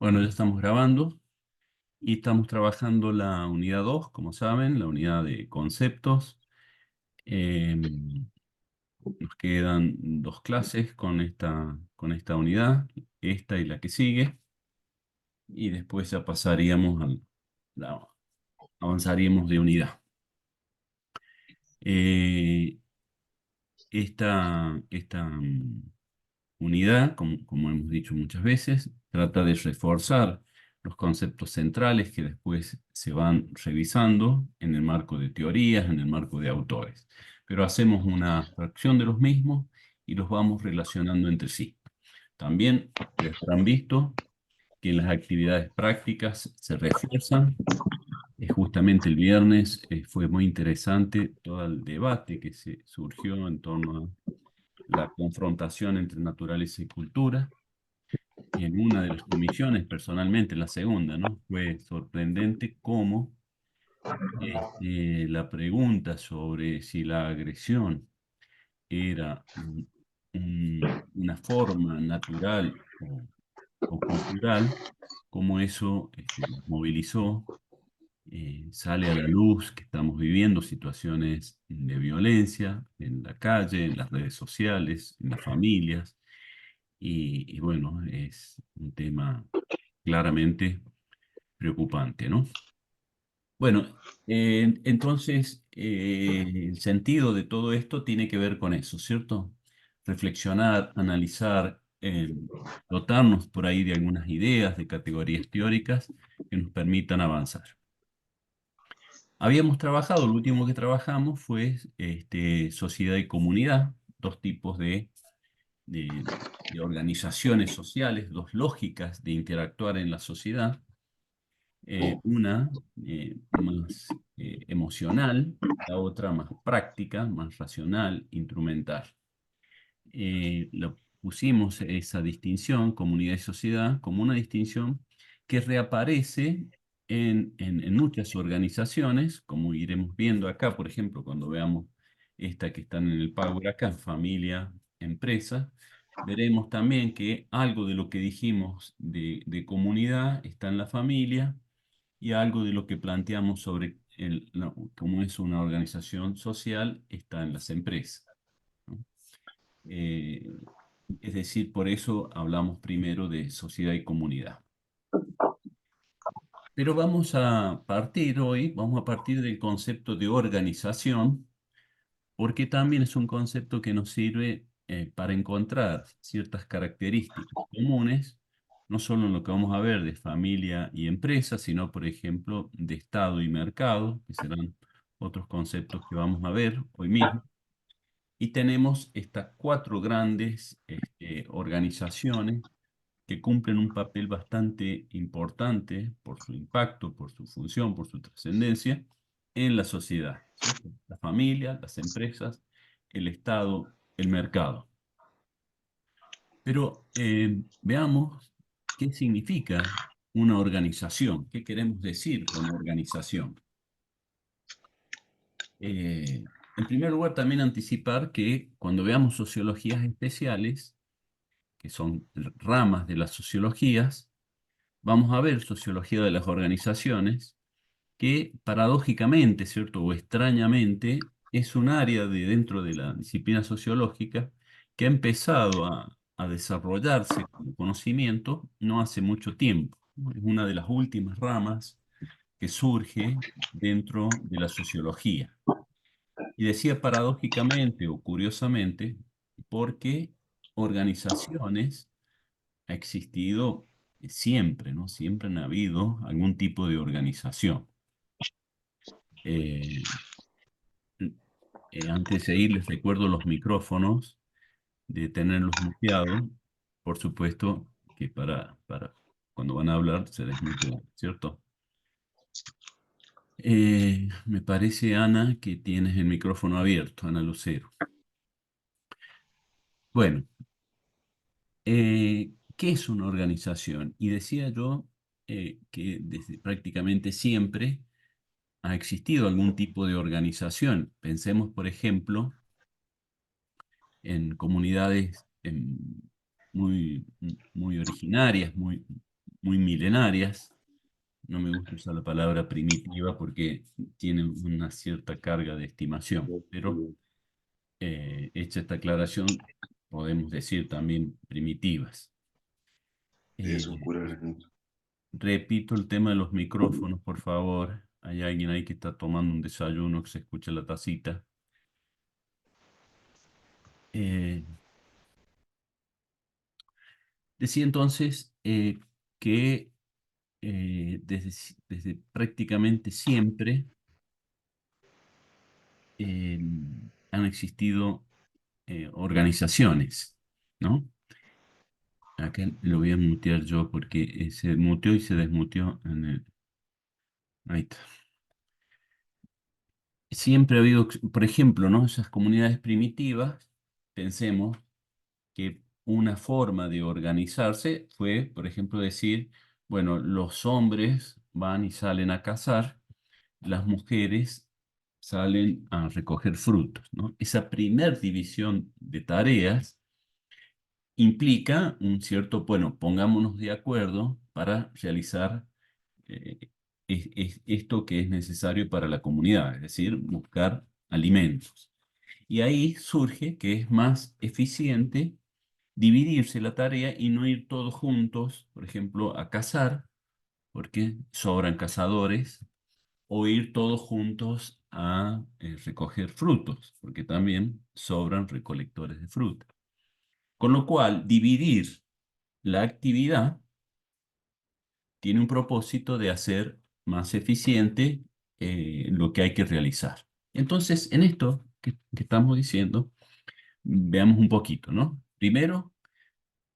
Bueno, ya estamos grabando y estamos trabajando la unidad 2, como saben, la unidad de conceptos. Nos quedan dos clases con esta unidad, esta y la que sigue, y después ya pasaríamos avanzaríamos de unidad. Eh, esta unidad, como hemos dicho muchas veces, trata de reforzar los conceptos centrales que después se van revisando en el marco de teorías, en el marco de autores. Pero hacemos una abstracción de los mismos y los vamos relacionando entre sí. También ustedes habrán visto que en las actividades prácticas se refuerzan. Justamente el viernes fue muy interesante todo el debate que se surgió en torno a la confrontación entre naturaleza y cultura. En una de las comisiones, personalmente, en la segunda, ¿no? Fue sorprendente cómo la pregunta sobre si la agresión era una forma natural o cultural, cómo eso movilizó, sale a la luz que estamos viviendo situaciones de violencia en la calle, en las redes sociales, en las familias. Y bueno, es un tema claramente preocupante, ¿no? Bueno, entonces el sentido de todo esto tiene que ver con eso, ¿cierto? Reflexionar, analizar, dotarnos por ahí de algunas ideas, de categorías teóricas que nos permitan avanzar. Habíamos trabajado, lo último que trabajamos fue sociedad y comunidad, dos tipos de, de organizaciones sociales, dos lógicas de interactuar en la sociedad. Una más emocional, la otra más práctica, más racional, instrumental. Lo pusimos esa distinción, comunidad y sociedad, como una distinción que reaparece en muchas organizaciones, como iremos viendo acá, por ejemplo, cuando veamos esta que están en el Power acá, familia, empresa, veremos también que algo de lo que dijimos de comunidad está en la familia y algo de lo que planteamos sobre cómo es una organización social está en las empresas, ¿no? Eh, es decir, por eso hablamos primero de sociedad y comunidad. Pero vamos a partir del concepto de organización, porque también es un concepto que nos sirve para encontrar ciertas características comunes, no solo en lo que vamos a ver de familia y empresa, sino, por ejemplo, de Estado y mercado, que serán otros conceptos que vamos a ver hoy mismo. Y tenemos estas cuatro grandes organizaciones que cumplen un papel bastante importante por su impacto, por su función, por su trascendencia en la sociedad, ¿cierto? La familia, las empresas, el Estado, el mercado. Pero veamos qué significa una organización, qué queremos decir con organización. En primer lugar, también anticipar que cuando veamos sociologías especiales, que son ramas de las sociologías, vamos a ver sociología de las organizaciones, que paradójicamente, ¿cierto? O extrañamente, es un área de dentro de la disciplina sociológica que ha empezado a desarrollarse como conocimiento no hace mucho tiempo, ¿no? Es una de las últimas ramas que surge dentro de la sociología. Y decía paradójicamente o curiosamente, porque organizaciones ha existido siempre, ¿no? Siempre han habido algún tipo de organización. Eh, Antes de seguir, les recuerdo los micrófonos, de tenerlos muteados. Por supuesto que para cuando van a hablar se les mutea, ¿cierto? Me parece, Ana, que tienes el micrófono abierto, Ana Lucero. Bueno, ¿qué es una organización? Y decía yo que desde prácticamente siempre ha existido algún tipo de organización. Pensemos, por ejemplo, en comunidades muy originarias, muy milenarias. No me gusta usar la palabra primitiva porque tiene una cierta carga de estimación, pero hecha esta aclaración, podemos decir también primitivas. Es un Eh, cura. repito el tema de los micrófonos, por favor. Hay alguien ahí que está tomando un desayuno, que se escucha la tacita. Eh, decía entonces que desde prácticamente siempre eh, han existido organizaciones, ¿no? Acá lo voy a mutear yo porque se muteó y se desmuteó en el... Ahí está. Siempre ha habido, por ejemplo, ¿no? Esas comunidades primitivas, pensemos que una forma de organizarse fue, por ejemplo, decir, bueno, los hombres van y salen a cazar, las mujeres salen a recoger frutos, ¿no? Esa primer división de tareas implica un cierto, bueno, pongámonos de acuerdo para realizar eh, esto que es necesario para la comunidad, es decir, buscar alimentos. Y ahí surge que es más eficiente dividirse la tarea y no ir todos juntos, por ejemplo, a cazar, porque sobran cazadores, o ir todos juntos a recoger frutos, porque también sobran recolectores de fruta. Con lo cual, dividir la actividad tiene un propósito de hacer más eficiente lo que hay que realizar. Entonces, en esto que estamos diciendo, veamos un poquito, ¿no? Primero,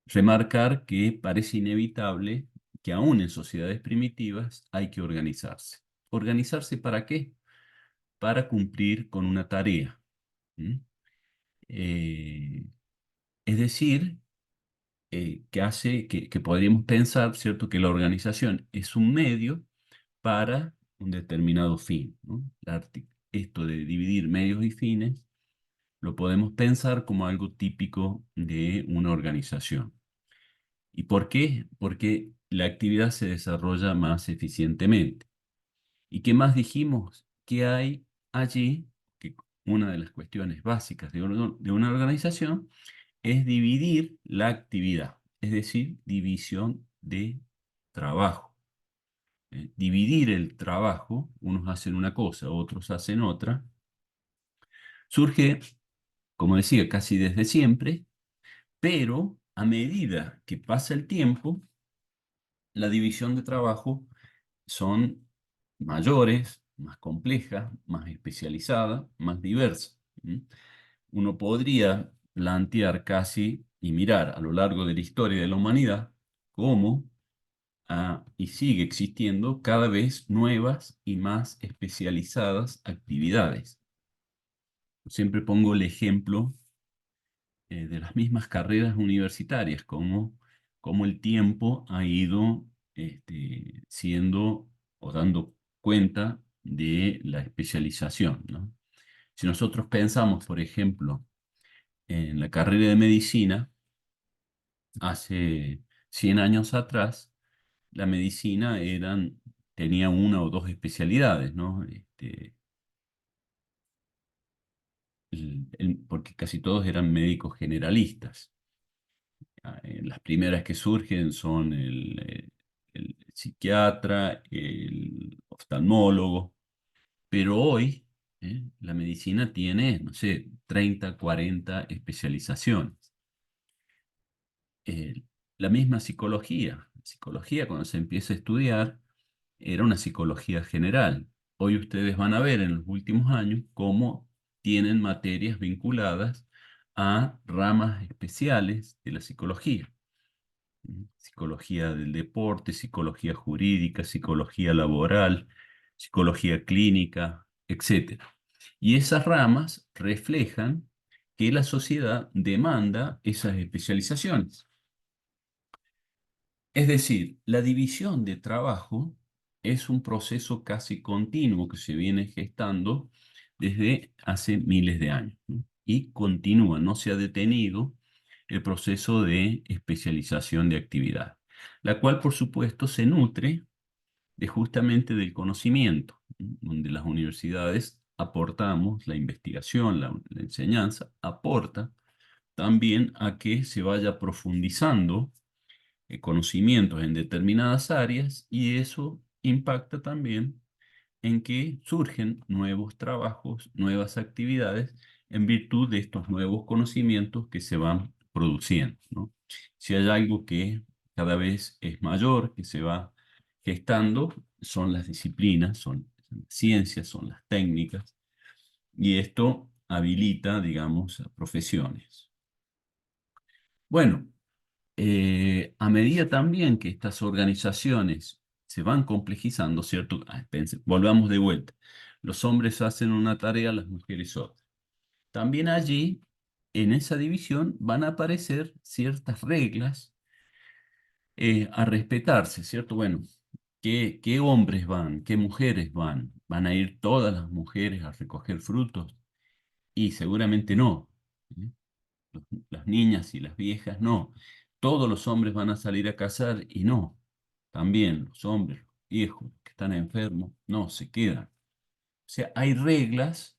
remarcar que parece inevitable que aún en sociedades primitivas hay que organizarse. ¿Organizarse para qué? Para cumplir con una tarea. ¿Mm? Eh, es decir, que hace que podríamos pensar, ¿cierto?, que la organización es un medio para un determinado fin, ¿no? Esto de dividir medios y fines lo podemos pensar como algo típico de una organización. ¿Y por qué? Porque la actividad se desarrolla más eficientemente. ¿Y qué más dijimos? Que hay allí, que una de las cuestiones básicas de una organización es dividir la actividad, es decir, división de trabajo. Dividir el trabajo, unos hacen una cosa, otros hacen otra, surge, como decía, casi desde siempre, pero a medida que pasa el tiempo, la división de trabajo son mayores, más complejas, más especializadas, más diversas. ¿Mm? Uno podría plantear casi y mirar a lo largo de la historia de la humanidad cómo y sigue existiendo cada vez nuevas y más especializadas actividades. Siempre pongo el ejemplo de las mismas carreras universitarias, como el tiempo ha ido siendo o dando cuenta de la especialización, ¿no? Si nosotros pensamos, por ejemplo, en la carrera de medicina, hace 100 años atrás, la medicina tenía una o dos especialidades, ¿no? Porque casi todos eran médicos generalistas. Las primeras que surgen son el psiquiatra, el oftalmólogo, pero hoy la medicina tiene, no sé, 30, 40 especializaciones. Eh, la misma psicología. Psicología, cuando se empieza a estudiar, era una psicología general. Hoy ustedes van a ver en los últimos años cómo tienen materias vinculadas a ramas especiales de la psicología. Psicología del deporte, psicología jurídica, psicología laboral, psicología clínica, etcétera. Y esas ramas reflejan que la sociedad demanda esas especializaciones. Es decir, la división de trabajo es un proceso casi continuo que se viene gestando desde hace miles de años, ¿no? Y continúa, no se ha detenido el proceso de especialización de actividad. la cual por supuesto se nutre de justamente del conocimiento, donde las universidades aportamos la investigación, la enseñanza, aporta también a que se vaya profundizando conocimientos en determinadas áreas y eso impacta también en que surgen nuevos trabajos, nuevas actividades en virtud de estos nuevos conocimientos que se van produciendo, ¿no? Si hay algo que cada vez es mayor, que se va gestando, son las disciplinas, son las ciencias, son las técnicas, y esto habilita, digamos, a profesiones. Bueno, a medida también que estas organizaciones se van complejizando, ¿cierto? Volvamos de vuelta. Los hombres hacen una tarea, las mujeres otra. También allí, en esa división, van a aparecer ciertas reglas a respetarse, ¿cierto? Bueno, ¿qué hombres van? ¿Qué mujeres van? ¿Van a ir todas las mujeres a recoger frutos? Y seguramente no. ¿Eh? Las niñas y las viejas, no. Todos los hombres van a salir a cazar y no. También los hombres, los viejos, que están enfermos, no, se quedan. O sea, hay reglas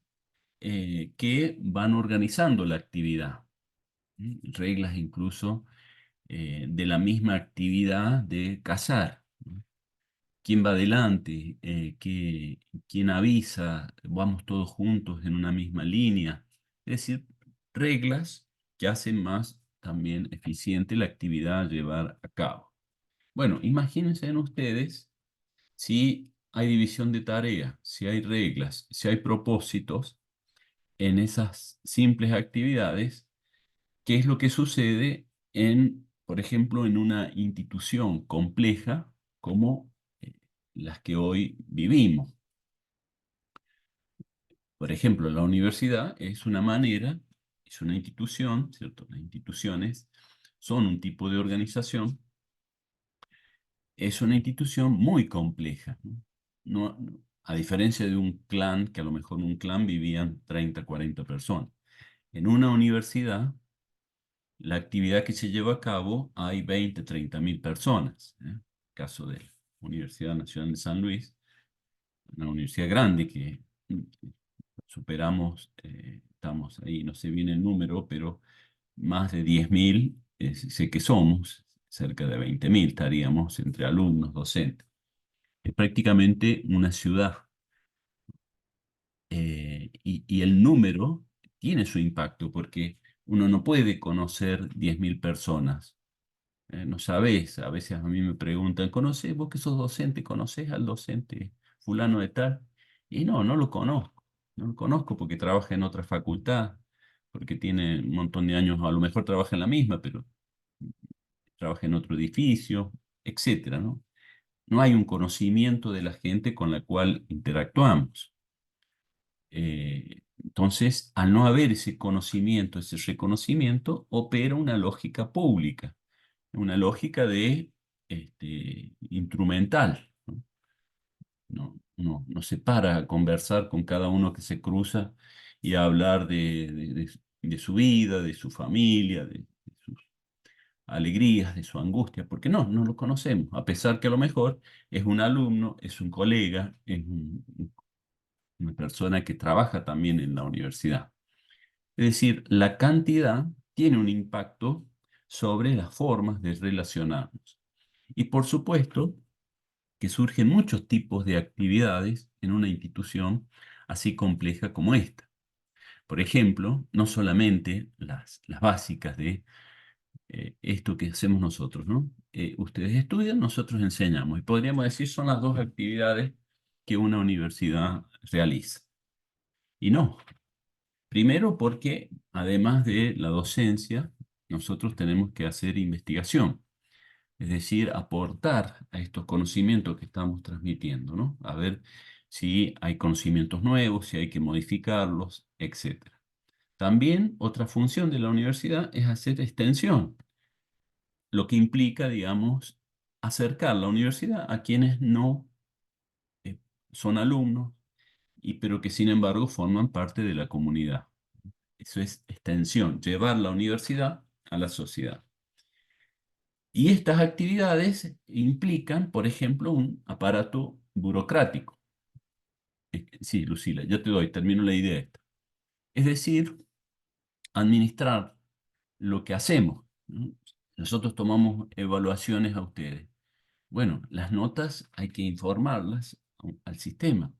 que van organizando la actividad. Reglas incluso de la misma actividad de cazar, ¿no? ¿Quién va adelante? ¿Quién avisa? Vamos todos juntos en una misma línea. Es decir, reglas que hacen más también eficiente la actividad a llevar a cabo. Bueno, imagínense en ustedes si hay división de tareas, si hay reglas, si hay propósitos en esas simples actividades, ¿qué es lo que sucede por ejemplo, en una institución compleja como las que hoy vivimos? Por ejemplo, la universidad es una manera, es una institución, ¿cierto? Las instituciones son un tipo de organización, es una institución muy compleja, ¿no? A diferencia de un clan, que a lo mejor en un clan vivían 30, 40 personas. En una universidad, la actividad que se lleva a cabo hay 20, 30 mil personas, ¿eh? Caso de la Universidad Nacional de San Luis, una universidad grande que superamos, estamos ahí, no sé bien el número, pero más de 10.000, sé que somos, cerca de 20.000 estaríamos entre alumnos, docentes. Es prácticamente una ciudad y el número tiene su impacto porque uno no puede conocer 10.000 personas. No sabés, a veces a mí me preguntan, ¿conocés vos que sos docente? ¿Conocés al docente fulano de tal? Y no, no lo conozco. No lo conozco porque trabaja en otra facultad, porque tiene un montón de años, a lo mejor trabaja en la misma, pero trabaja en otro edificio, etcétera, ¿no? No hay un conocimiento de la gente con la cual interactuamos. Entonces, al no haber ese conocimiento, ese reconocimiento, opera una lógica pública, una lógica de instrumental, ¿no? No se para a conversar con cada uno que se cruza y a hablar de su vida, de su familia, de sus alegrías, de su angustia, porque no lo conocemos, a pesar que a lo mejor es un alumno, es un colega, es una persona que trabaja también en la universidad. Es decir, la cantidad tiene un impacto sobre las formas de relacionarnos. Y por supuesto que surgen muchos tipos de actividades en una institución así compleja como esta. Por ejemplo, no solamente las básicas de esto que hacemos nosotros, ¿no? Ustedes estudian, nosotros enseñamos. Y podríamos decir son las dos actividades que una universidad realiza. Y no. Primero porque además de la docencia, nosotros tenemos que hacer investigación. Es decir, aportar a estos conocimientos que estamos transmitiendo, ¿no? A ver si hay conocimientos nuevos, si hay que modificarlos, etcétera. También otra función de la universidad es hacer extensión, lo que implica, digamos, acercar la universidad a quienes no eh, son alumnos, pero que sin embargo forman parte de la comunidad. Eso es extensión, llevar la universidad a la sociedad. Y estas actividades implican, por ejemplo, un aparato burocrático. Sí, Lucila, yo te doy, termino la idea esta. Es decir, administrar lo que hacemos, ¿no? Nosotros tomamos evaluaciones a ustedes. Bueno, las notas hay que informarlas al sistema.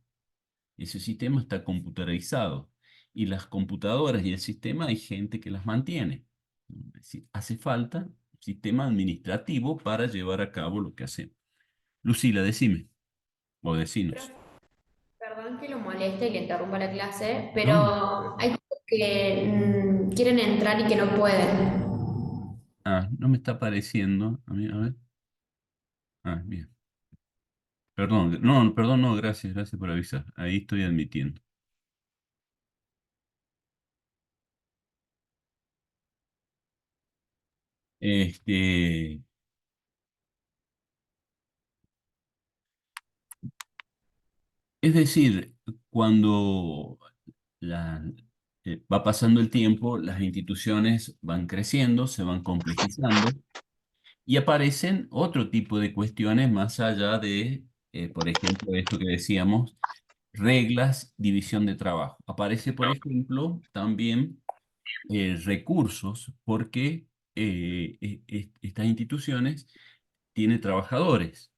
Ese sistema está computarizado y las computadoras y el sistema hay gente que las mantiene. Es decir, hace falta un sistema administrativo para llevar a cabo lo que hacemos. Lucila, decime, o decinos. Perdón que lo moleste y le interrumpa la clase, No, pero hay chicos que quieren entrar y que no pueden. no me está apareciendo. A mí, a ver. Bien. Perdón, no, perdón, no, gracias, gracias por avisar. Ahí estoy admitiendo. Este, es decir, cuando la- va pasando el tiempo, las instituciones van creciendo, se van complejizando y aparecen otro tipo de cuestiones más allá de, por ejemplo, esto que decíamos, reglas, división de trabajo. Aparece, por ejemplo, también recursos porque estas instituciones tienen trabajadores.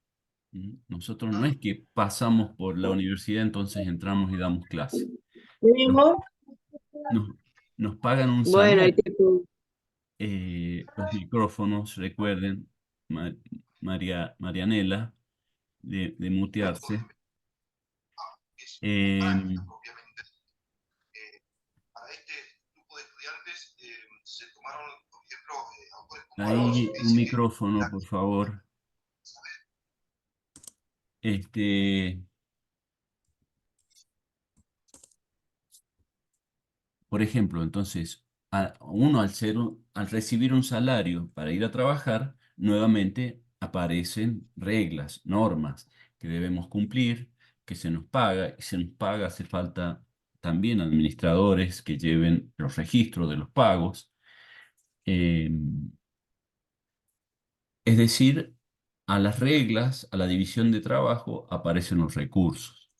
Nosotros no es que pasamos por la universidad, entonces entramos y damos clase. Nos, Tenemos, nos- nos pagan un bueno, ahí salario. te pongo. Los micrófonos, recuerden, Marianela, de mutearse. Eh, ahí un micrófono, por favor. Este, por ejemplo, entonces, uno al recibir un salario para ir a trabajar, nuevamente aparecen reglas, normas que debemos cumplir, que se nos paga, y se nos paga, hace falta también administradores que lleven los registros de los pagos. Eh, es decir, a las reglas, a la división de trabajo, aparecen los recursos.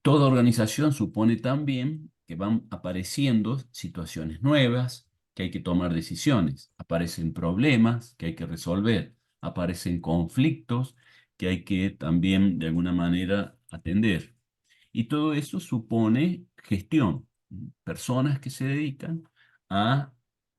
Toda organización supone también que van apareciendo situaciones nuevas, que hay que tomar decisiones, aparecen problemas que hay que resolver, aparecen conflictos que hay que también de alguna manera atender. Y todo eso supone gestión, personas que se dedican a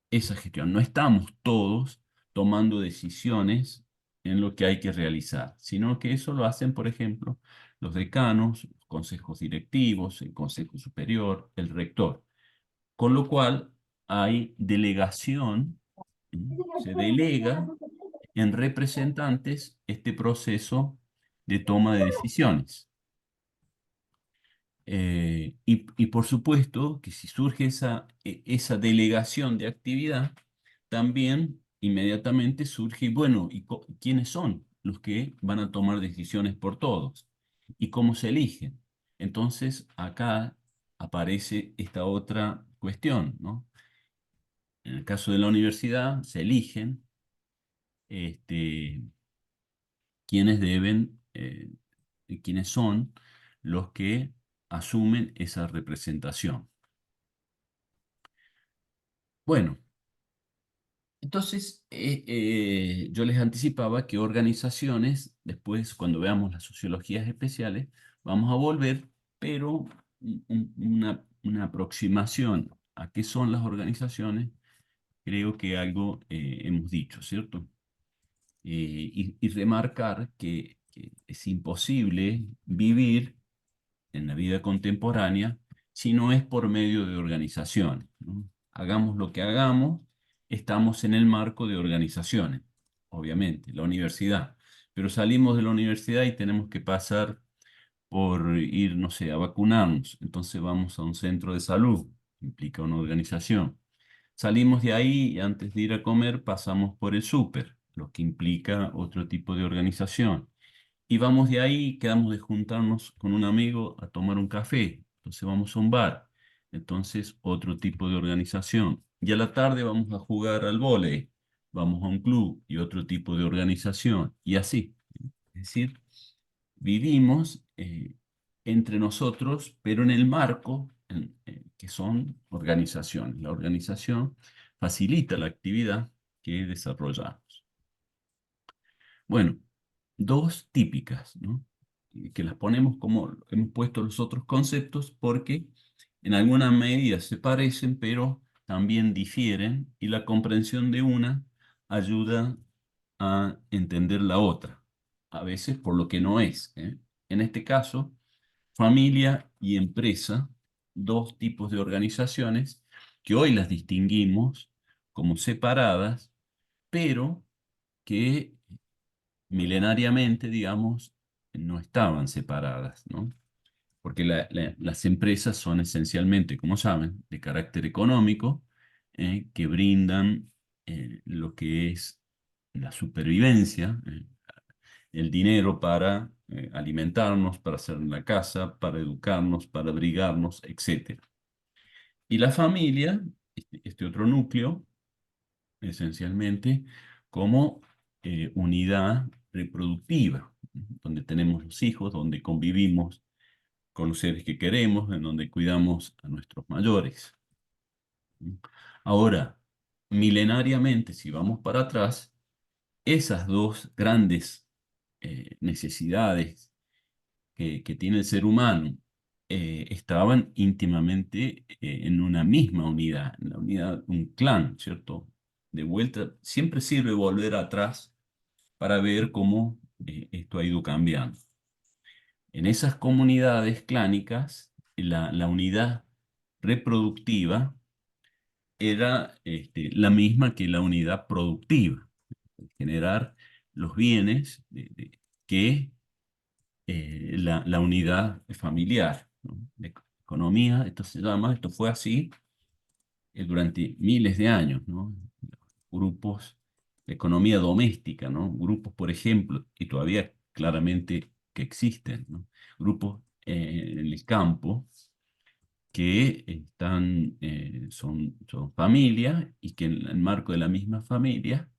esa gestión. No estamos todos tomando decisiones en lo que hay que realizar, sino que eso lo hacen, por ejemplo, los decanos, los consejos directivos, el consejo superior, el rector. Con lo cual hay delegación, se delega en representantes este proceso de toma de decisiones. Y por supuesto que si surge esa delegación de actividad, también inmediatamente surge, bueno, ¿quiénes son los que van a tomar decisiones por todos? ¿Y cómo se eligen? Entonces, acá aparece esta otra cuestión, ¿no? En el caso de la universidad, se eligen este, quiénes deben, quiénes son los que asumen esa representación. Bueno, entonces yo les anticipaba que organizaciones, después cuando veamos las sociologías especiales, vamos a volver, pero una aproximación a qué son las organizaciones, creo que algo hemos dicho, ¿cierto? Y remarcar que es imposible vivir en la vida contemporánea si no es por medio de organizaciones, ¿no? Hagamos lo que hagamos, estamos en el marco de organizaciones, obviamente, la universidad. Pero salimos de la universidad y tenemos que pasar por ir, no sé, a vacunarnos. Entonces vamos a un centro de salud, implica una organización. Salimos de ahí y antes de ir a comer pasamos por el súper, lo que implica otro tipo de organización. Y vamos de ahí, quedamos de juntarnos con un amigo a tomar un café. Entonces vamos a un bar. Entonces otro tipo de organización. Y a la tarde vamos a jugar al vóley. vamos a un club y otro tipo de organización, y así. Es decir, vivimos entre nosotros, pero en el marco que son organizaciones. La organización facilita la actividad que desarrollamos. Bueno, dos típicas, ¿no? Que las ponemos como hemos puesto los otros conceptos porque en alguna medida se parecen, pero también difieren y la comprensión de una ayuda a entender la otra, a veces por lo que no es, ¿eh? En este caso, familia y empresa, dos tipos de organizaciones que hoy las distinguimos como separadas, pero que milenariamente, digamos, no estaban separadas, ¿no? Porque las empresas son esencialmente, como saben, de carácter económico, que brindan lo que es la supervivencia, el dinero para alimentarnos, para hacer la casa, para educarnos, para abrigarnos, etc. Y la familia, este otro núcleo, esencialmente como unidad reproductiva, donde tenemos los hijos, donde convivimos con los seres que queremos, en donde cuidamos a nuestros mayores. Ahora, milenariamente, si vamos para atrás, esas dos grandes necesidades que tiene el ser humano estaban íntimamente en una misma unidad, en la unidad, un clan, ¿cierto? De vuelta, siempre sirve volver atrás para ver cómo esto ha ido cambiando. En esas comunidades clánicas, la unidad reproductiva era la misma que la unidad productiva, generar los bienes que la unidad familiar, ¿no? De economía, esto se llama, esto fue así durante miles de años, ¿no? Grupos de economía doméstica, ¿no? Grupos, por ejemplo, y todavía claramente que existen, ¿no? Grupos en el campo que son familias y que en el marco de la misma familia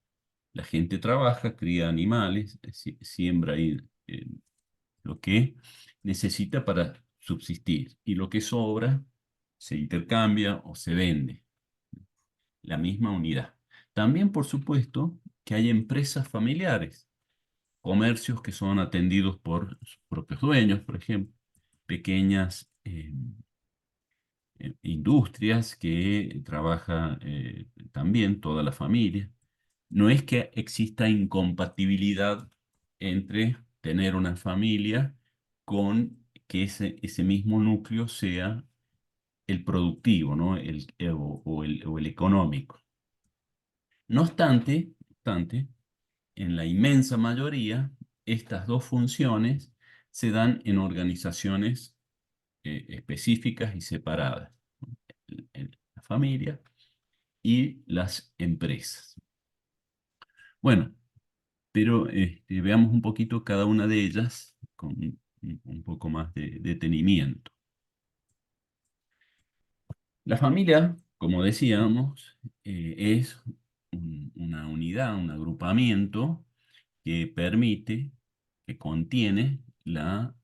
la gente trabaja, cría animales, siembra ahí lo que necesita para subsistir y lo que sobra se intercambia o se vende, la misma unidad. También, por supuesto, que hay empresas familiares, comercios que son atendidos por sus propios dueños, por ejemplo, pequeñas industrias que trabaja también toda la familia. No es que exista incompatibilidad entre tener una familia con que ese mismo núcleo sea el productivo, ¿no? O el económico. No obstante, en la inmensa mayoría, estas dos funciones se dan en organizaciones específicas y separadas, ¿no? La familia y las empresas. Bueno, pero veamos un poquito cada una de ellas con un poco más de detenimiento. La familia, como decíamos, es una unidad, un agrupamiento que permite, que contiene la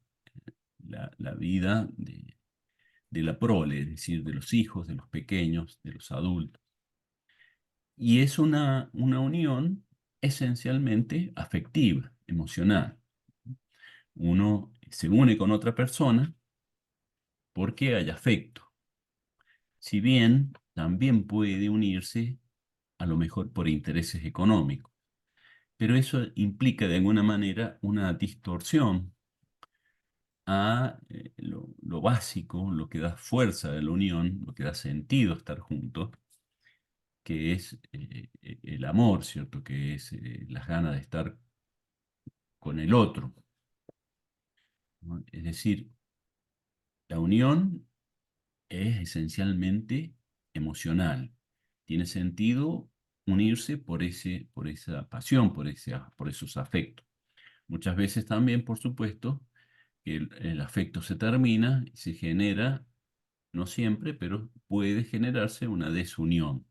vida de la prole, es decir, de los hijos, de los pequeños, de los adultos. Y es una unión esencialmente afectiva, emocional. Uno se une con otra persona porque hay afecto. Si bien también puede unirse a lo mejor por intereses económicos, pero eso implica de alguna manera una distorsión a lo básico, lo que da fuerza a la unión, lo que da sentido a estar juntos, que es el amor, ¿cierto? Que es las ganas de estar con el otro, ¿no? Es decir, la unión es esencialmente emocional. Tiene sentido unirse por esa pasión, por esos afectos. Muchas veces también, por supuesto, que el afecto se termina y se genera, no siempre, pero puede generarse una desunión.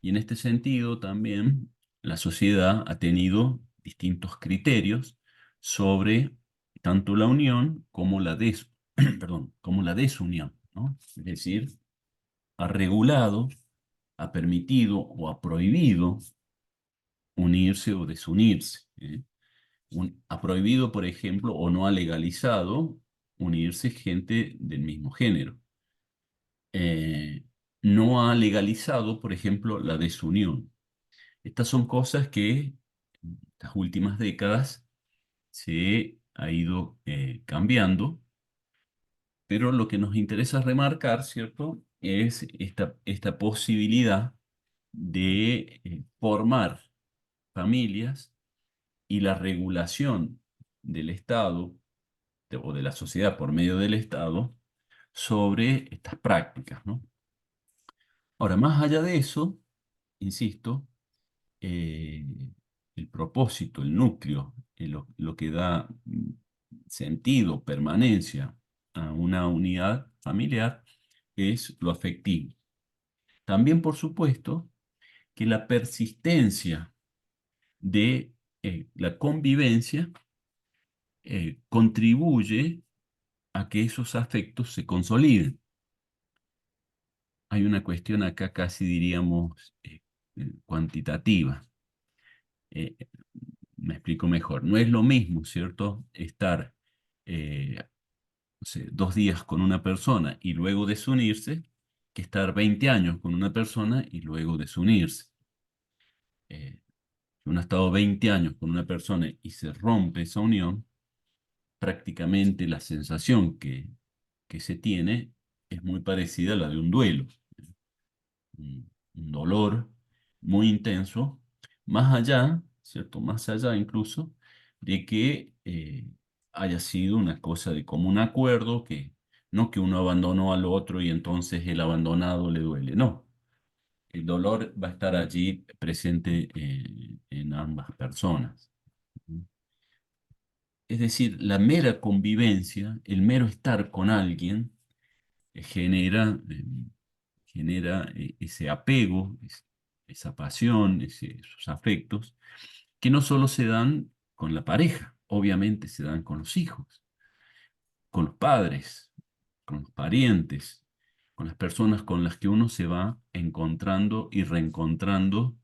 Y en este sentido también la sociedad ha tenido distintos criterios sobre tanto la unión como la perdón, como la desunión, ¿no? Es decir, ha regulado, ha permitido o ha prohibido unirse o desunirse, ¿eh? Ha prohibido, por ejemplo, o no ha legalizado unirse gente del mismo género. Eh, no ha legalizado, por ejemplo, la desunión. Estas son cosas que en estas últimas décadas se ha ido cambiando, pero lo que nos interesa remarcar, ¿cierto?, es esta posibilidad de formar familias y la regulación del Estado o de la sociedad por medio del Estado sobre estas prácticas, ¿no? Ahora, más allá de eso, insisto, eh, el propósito, el núcleo, lo que da sentido, permanencia a una unidad familiar es lo afectivo. También, por supuesto, que la persistencia de la convivencia contribuye a que esos afectos se consoliden. Hay una cuestión acá casi diríamos cuantitativa. Eh, Me explico mejor. No es lo mismo, ¿cierto?, estar no sé, 2 días con una persona y luego desunirse, que estar 20 años con una persona y luego desunirse. Si uno ha estado 20 años con una persona y se rompe esa unión, prácticamente la sensación que se tiene es muy parecida a la de un duelo, un dolor muy intenso, más allá, ¿cierto? Más allá incluso de que haya sido una cosa de común acuerdo, que no que uno abandonó al otro y entonces el abandonado le duele, no. El dolor va a estar allí presente en ambas personas. Es decir, la mera convivencia, el mero estar con alguien, genera ese apego, esa pasión, esos afectos, que no solo se dan con la pareja, obviamente se dan con los hijos, con los padres, con los parientes, con las personas con las que uno se va encontrando y reencontrando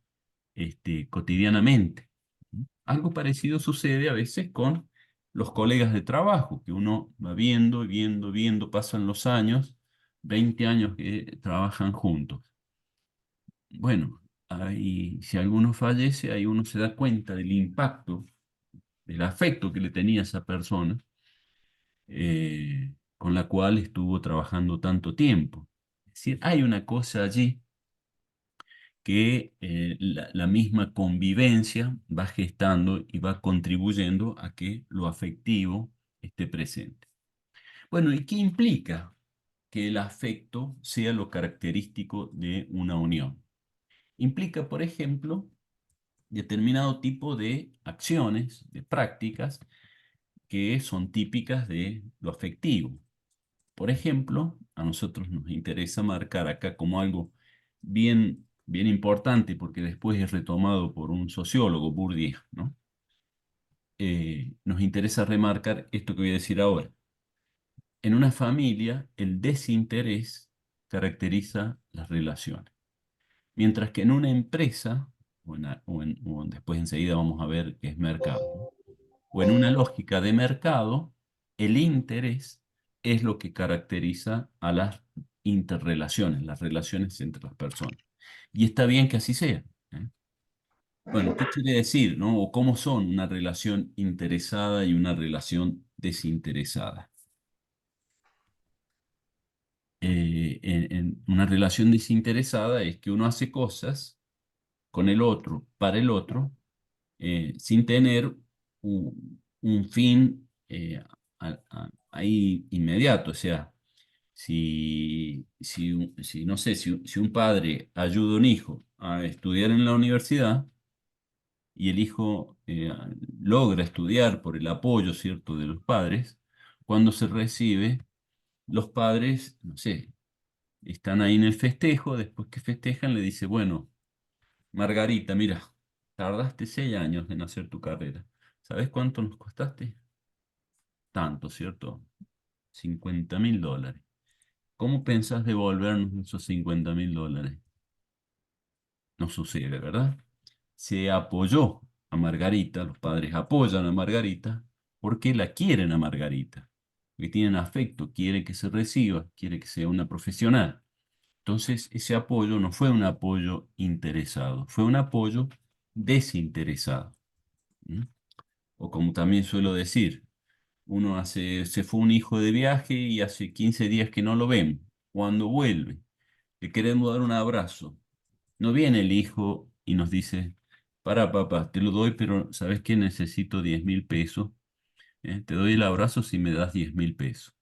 cotidianamente. Algo parecido sucede a veces con los colegas de trabajo, que uno va viendo, viendo, viendo, pasan los años, 20 años que trabajan juntos. Bueno, ahí, si alguno fallece, ahí uno se da cuenta del impacto, del afecto que le tenía a esa persona con la cual estuvo trabajando tanto tiempo. Es decir, hay una cosa allí que la misma convivencia va gestando y va contribuyendo a que lo afectivo esté presente. Bueno, ¿y qué implica que el afecto sea lo característico de una unión? Implica, por ejemplo, determinado tipo de acciones, de prácticas que son típicas de lo afectivo. Por ejemplo, a nosotros nos interesa marcar acá como algo bien importante, porque después es retomado por un sociólogo, Bourdieu, ¿no? Nos interesa remarcar esto que voy a decir ahora. En una familia, el desinterés caracteriza las relaciones, mientras que en una empresa, o después enseguida vamos a ver qué es mercado, ¿no?, o en una lógica de mercado, el interés es lo que caracteriza a las interrelaciones, las relaciones entre las personas. Y está bien que así sea, ¿eh? Bueno, ¿qué quiere decir, no? O cómo son una relación interesada y una relación desinteresada. En una relación desinteresada es que uno hace cosas con el otro, para el otro, sin tener un fin ahí inmediato. O sea, no sé, si un padre ayuda a un hijo a estudiar en la universidad y el hijo logra estudiar por el apoyo, ¿cierto?, de los padres, cuando se recibe, los padres, no sé, están ahí en el festejo, después que festejan le dice, bueno, Margarita, mira, Tardaste 6 años en hacer tu carrera. ¿Sabes cuánto nos costaste? Tanto, ¿cierto? $50.000. ¿Cómo pensás devolvernos esos $50.000? No sucede, ¿verdad? Se apoyó a Margarita, los padres apoyan a Margarita porque la quieren a Margarita, porque tienen afecto, quieren que se reciba, quieren que sea una profesional. Entonces, ese apoyo no fue un apoyo interesado, fue un apoyo desinteresado. ¿Mm? O como también suelo decir, se fue un hijo de viaje y hace 15 días que no lo vemos. Cuando vuelve, le queremos dar un abrazo. No viene el hijo y nos dice, para papá, te lo doy, pero ¿sabes qué? Necesito 10.000 pesos. Te doy el abrazo si me das 10.000 pesos.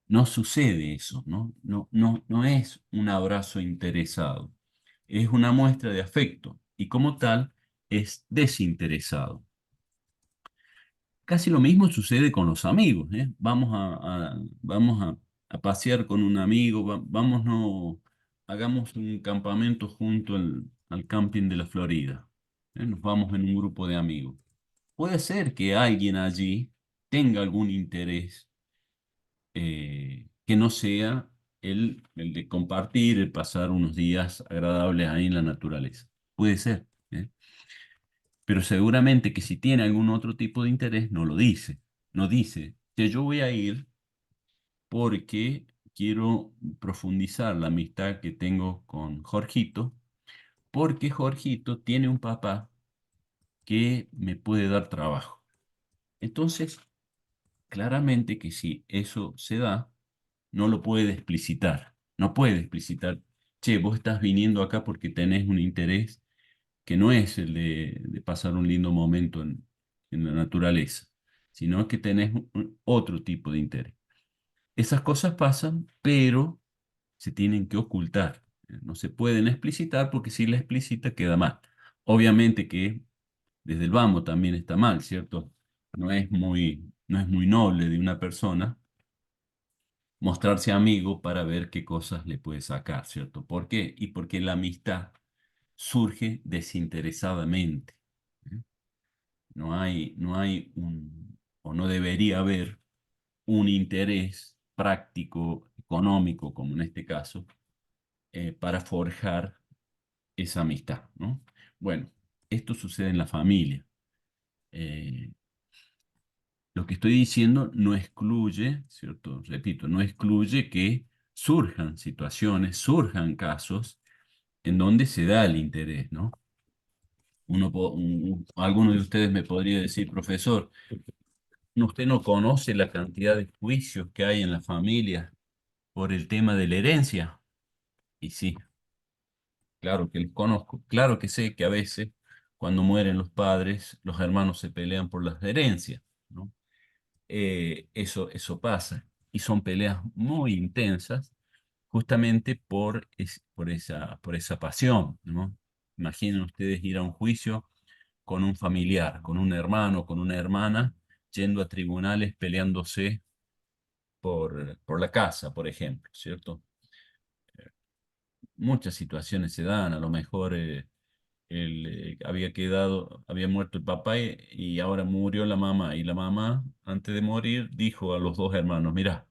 No sucede eso, ¿no? No, no, no es un abrazo interesado. Es una muestra de afecto y como tal es desinteresado. Casi lo mismo sucede con los amigos, ¿eh? Vamos a pasear con un amigo, vamos, no, hagamos un campamento junto al camping de la Florida. Nos vamos en un grupo de amigos. Puede ser que alguien allí tenga algún interés que no sea el de compartir, el pasar unos días agradables ahí en la naturaleza. Puede ser, ¿eh? Pero seguramente que si tiene algún otro tipo de interés, no lo dice. No dice que yo voy a ir porque quiero profundizar la amistad que tengo con Jorgito, porque Jorgito tiene un papá que me puede dar trabajo. Entonces, claramente que si eso se da, no lo puede explicitar. No puede explicitar, che, vos estás viniendo acá porque tenés un interés que no es el de pasar un lindo momento en la naturaleza, sino que tenés otro tipo de interés. Esas cosas pasan, pero se tienen que ocultar. No se pueden explicitar porque si la explicita queda mal. Obviamente que desde el vamos también está mal, ¿cierto? No es muy noble de una persona mostrarse amigo para ver qué cosas le puede sacar, ¿cierto? ¿Por qué? Y porque la amistad surge desinteresadamente. ¿Eh? O no debería haber un interés práctico, económico, como en este caso, para forjar esa amistad, ¿no? Bueno, esto sucede en la familia. Eh, lo que estoy diciendo no excluye, ¿cierto? Repito, no excluye que surjan situaciones, surjan casos en donde se da el interés, ¿no? Alguno de ustedes me podría decir, profesor, ¿usted no conoce la cantidad de juicios que hay en la familia por el tema de la herencia? Y sí, claro que los conozco, claro que sé que a veces cuando mueren los padres, los hermanos se pelean por las herencias, ¿no? Eso pasa y son peleas muy intensas justamente por esa pasión, ¿no? Imaginen ustedes ir a un juicio con un familiar, con un hermano, con una hermana, yendo a tribunales peleándose por la casa, por ejemplo, ¿cierto? Muchas situaciones se dan, a lo mejor había muerto el papá y ahora murió la mamá, y la mamá, antes de morir, dijo a los dos hermanos, mirá,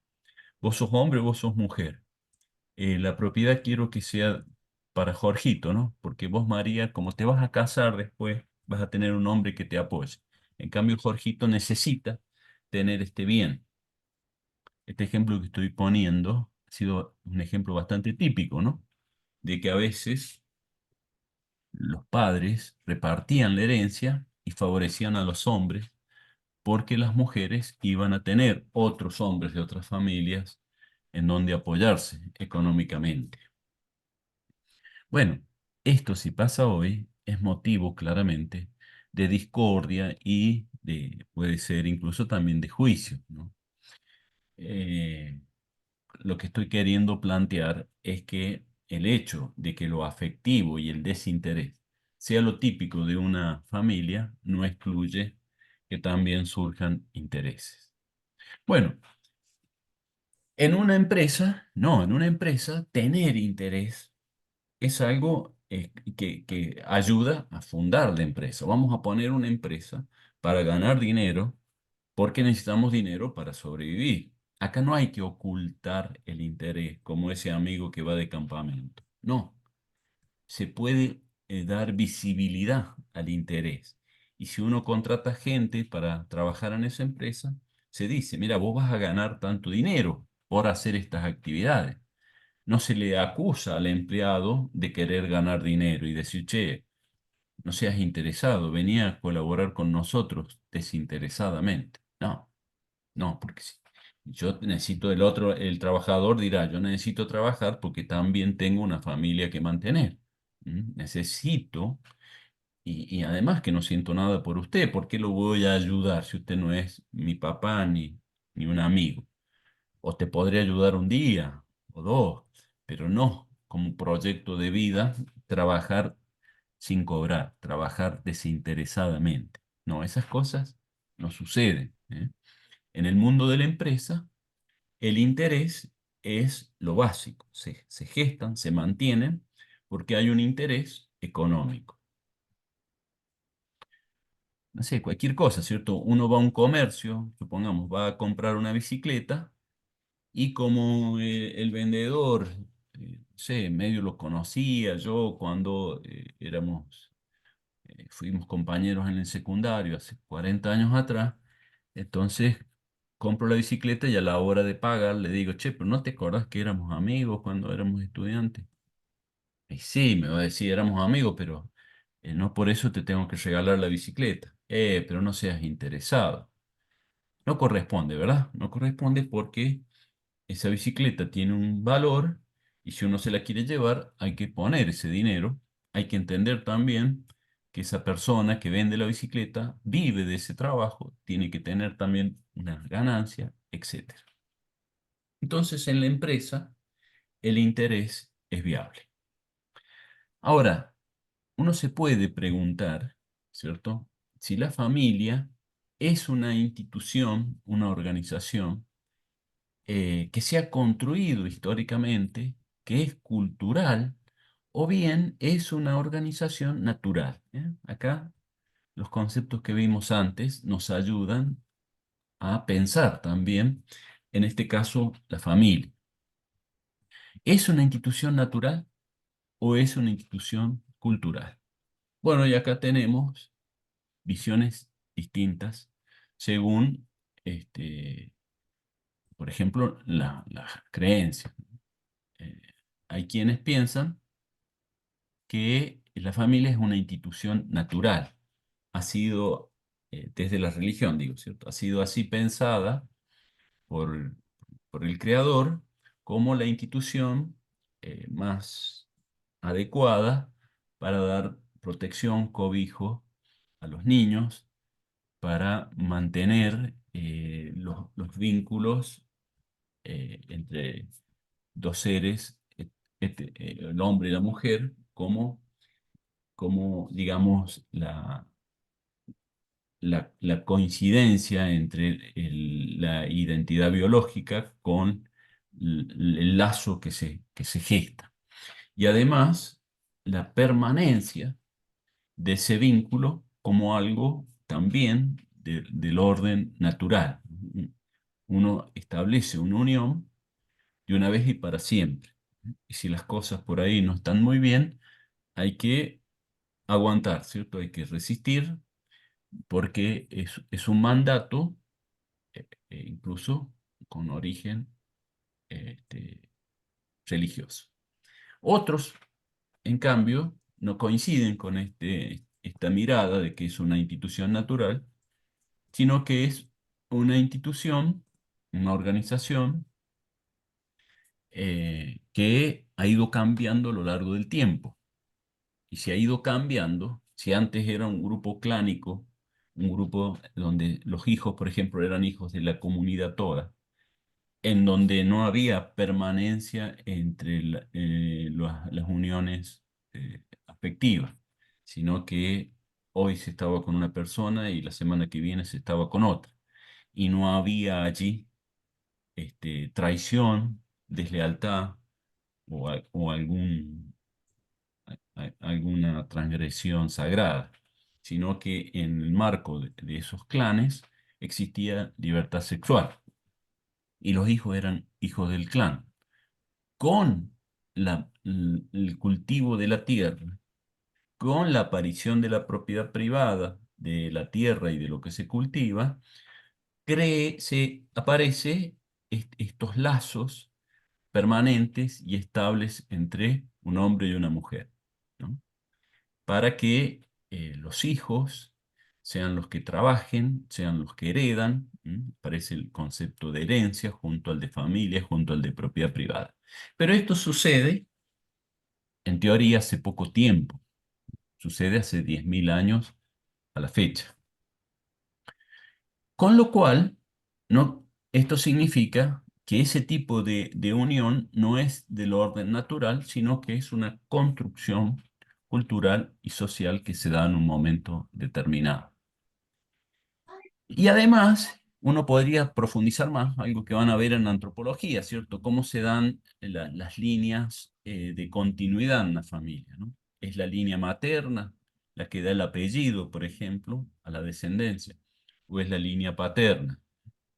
vos sos hombre, vos sos mujer. La propiedad quiero que sea para Jorgito, ¿no? Porque vos, María, como te vas a casar después, vas a tener un hombre que te apoye. En cambio, Jorgito necesita tener este bien. Este ejemplo que estoy poniendo ha sido un ejemplo bastante típico, ¿no? De que a veces los padres repartían la herencia y favorecían a los hombres porque las mujeres iban a tener otros hombres de otras familias en donde apoyarse económicamente. Bueno, esto si pasa hoy es motivo claramente de discordia y puede ser incluso también de juicio, ¿no? Eh, lo que estoy queriendo plantear es que el hecho de que lo afectivo y el desinterés sea lo típico de una familia no excluye que también surjan intereses. Bueno, en una empresa, no, en una empresa tener interés es algo que ayuda a fundar la empresa. Vamos a poner una empresa para ganar dinero porque necesitamos dinero para sobrevivir. Acá no hay que ocultar el interés como ese amigo que va de campamento. No, se puede dar visibilidad al interés. Y si uno contrata gente para trabajar en esa empresa, se dice, mira, vos vas a ganar tanto dinero por hacer estas actividades. No se le acusa al empleado de querer ganar dinero y decir, che, no seas interesado, venía a colaborar con nosotros desinteresadamente. No, no, porque si yo necesito el trabajador dirá, yo necesito trabajar porque también tengo una familia que mantener. Necesito, y además que no siento nada por usted, ¿por qué lo voy a ayudar si usted no es mi papá ni un amigo? O te podría ayudar un día o dos, pero no como proyecto de vida trabajar sin cobrar, trabajar desinteresadamente. No, esas cosas no suceden, ¿eh? En el mundo de la empresa, el interés es lo básico. Se gestan, se mantienen porque hay un interés económico. No sé, cualquier cosa, ¿cierto? Uno va a un comercio, supongamos, va a comprar una bicicleta y como el vendedor, no sé, medio lo conocía yo cuando fuimos compañeros en el secundario hace 40 años atrás, entonces compro la bicicleta y a la hora de pagar le digo, che, pero ¿no te acordás que éramos amigos cuando éramos estudiantes? Y sí, me va a decir, éramos amigos, pero no por eso te tengo que regalar la bicicleta. Pero no seas interesado. No corresponde, ¿verdad? No corresponde porque esa bicicleta tiene un valor y si uno se la quiere llevar, hay que poner ese dinero. Hay que entender también que esa persona que vende la bicicleta vive de ese trabajo, tiene que tener también una ganancia, etcétera. Entonces, en la empresa, el interés es viable. Ahora, uno se puede preguntar, ¿cierto? Si la familia es una institución, una organización que se ha construido históricamente, que es cultural, o bien es una organización natural, ¿eh? Acá los conceptos que vimos antes nos ayudan a pensar también, en este caso, la familia. ¿Es una institución natural o es una institución cultural? Bueno, y acá tenemos visiones distintas según, por ejemplo, las creencias. Eh, Hay quienes piensan que la familia es una institución natural. Ha sido, desde la religión, digo, ¿cierto? Ha sido así pensada por, por el creador como la institución más adecuada para dar protección, cobijo a los niños, para mantener los vínculos entre dos seres, el hombre y la mujer, como digamos, la coincidencia entre la identidad biológica con el lazo que se gesta. Y además, la permanencia de ese vínculo como algo también del orden natural. Uno establece una unión de una vez y para siempre. Y si las cosas por ahí no están muy bien, hay que aguantar, ¿cierto? Hay que resistir porque es un mandato, incluso con origen este, religioso. Otros, en cambio, no coinciden con esta mirada de que es una institución natural, sino que es una institución, una organización que ha ido cambiando a lo largo del tiempo. Y se ha ido cambiando. Si antes era un grupo clánico, un grupo donde los hijos, por ejemplo, eran hijos de la comunidad toda, en donde no había permanencia entre las uniones afectivas, sino que hoy se estaba con una persona y la semana que viene se estaba con otra. Y no había allí traición, deslealtad o alguna transgresión sagrada, sino que en el marco de esos clanes existía libertad sexual y los hijos eran hijos del clan. Con el cultivo de la tierra, con la aparición de la propiedad privada de la tierra y de lo que se cultiva, aparece estos lazos permanentes y estables entre un hombre y una mujer, ¿no? Para que los hijos sean los que trabajen, sean los que heredan. Aparece el concepto de herencia junto al de familia, junto al de propiedad privada. Pero esto sucede, en teoría, hace poco tiempo. Sucede hace 10.000 años a la fecha. Con lo cual, esto significa que ese tipo de unión no es del orden natural, sino que es una construcción cultural y social que se da en un momento determinado. Y además, uno podría profundizar más, algo que van a ver en la antropología, ¿cierto? Cómo se dan las líneas de continuidad en la familia, ¿no? Es la línea materna la que da el apellido, por ejemplo, a la descendencia, o es la línea paterna.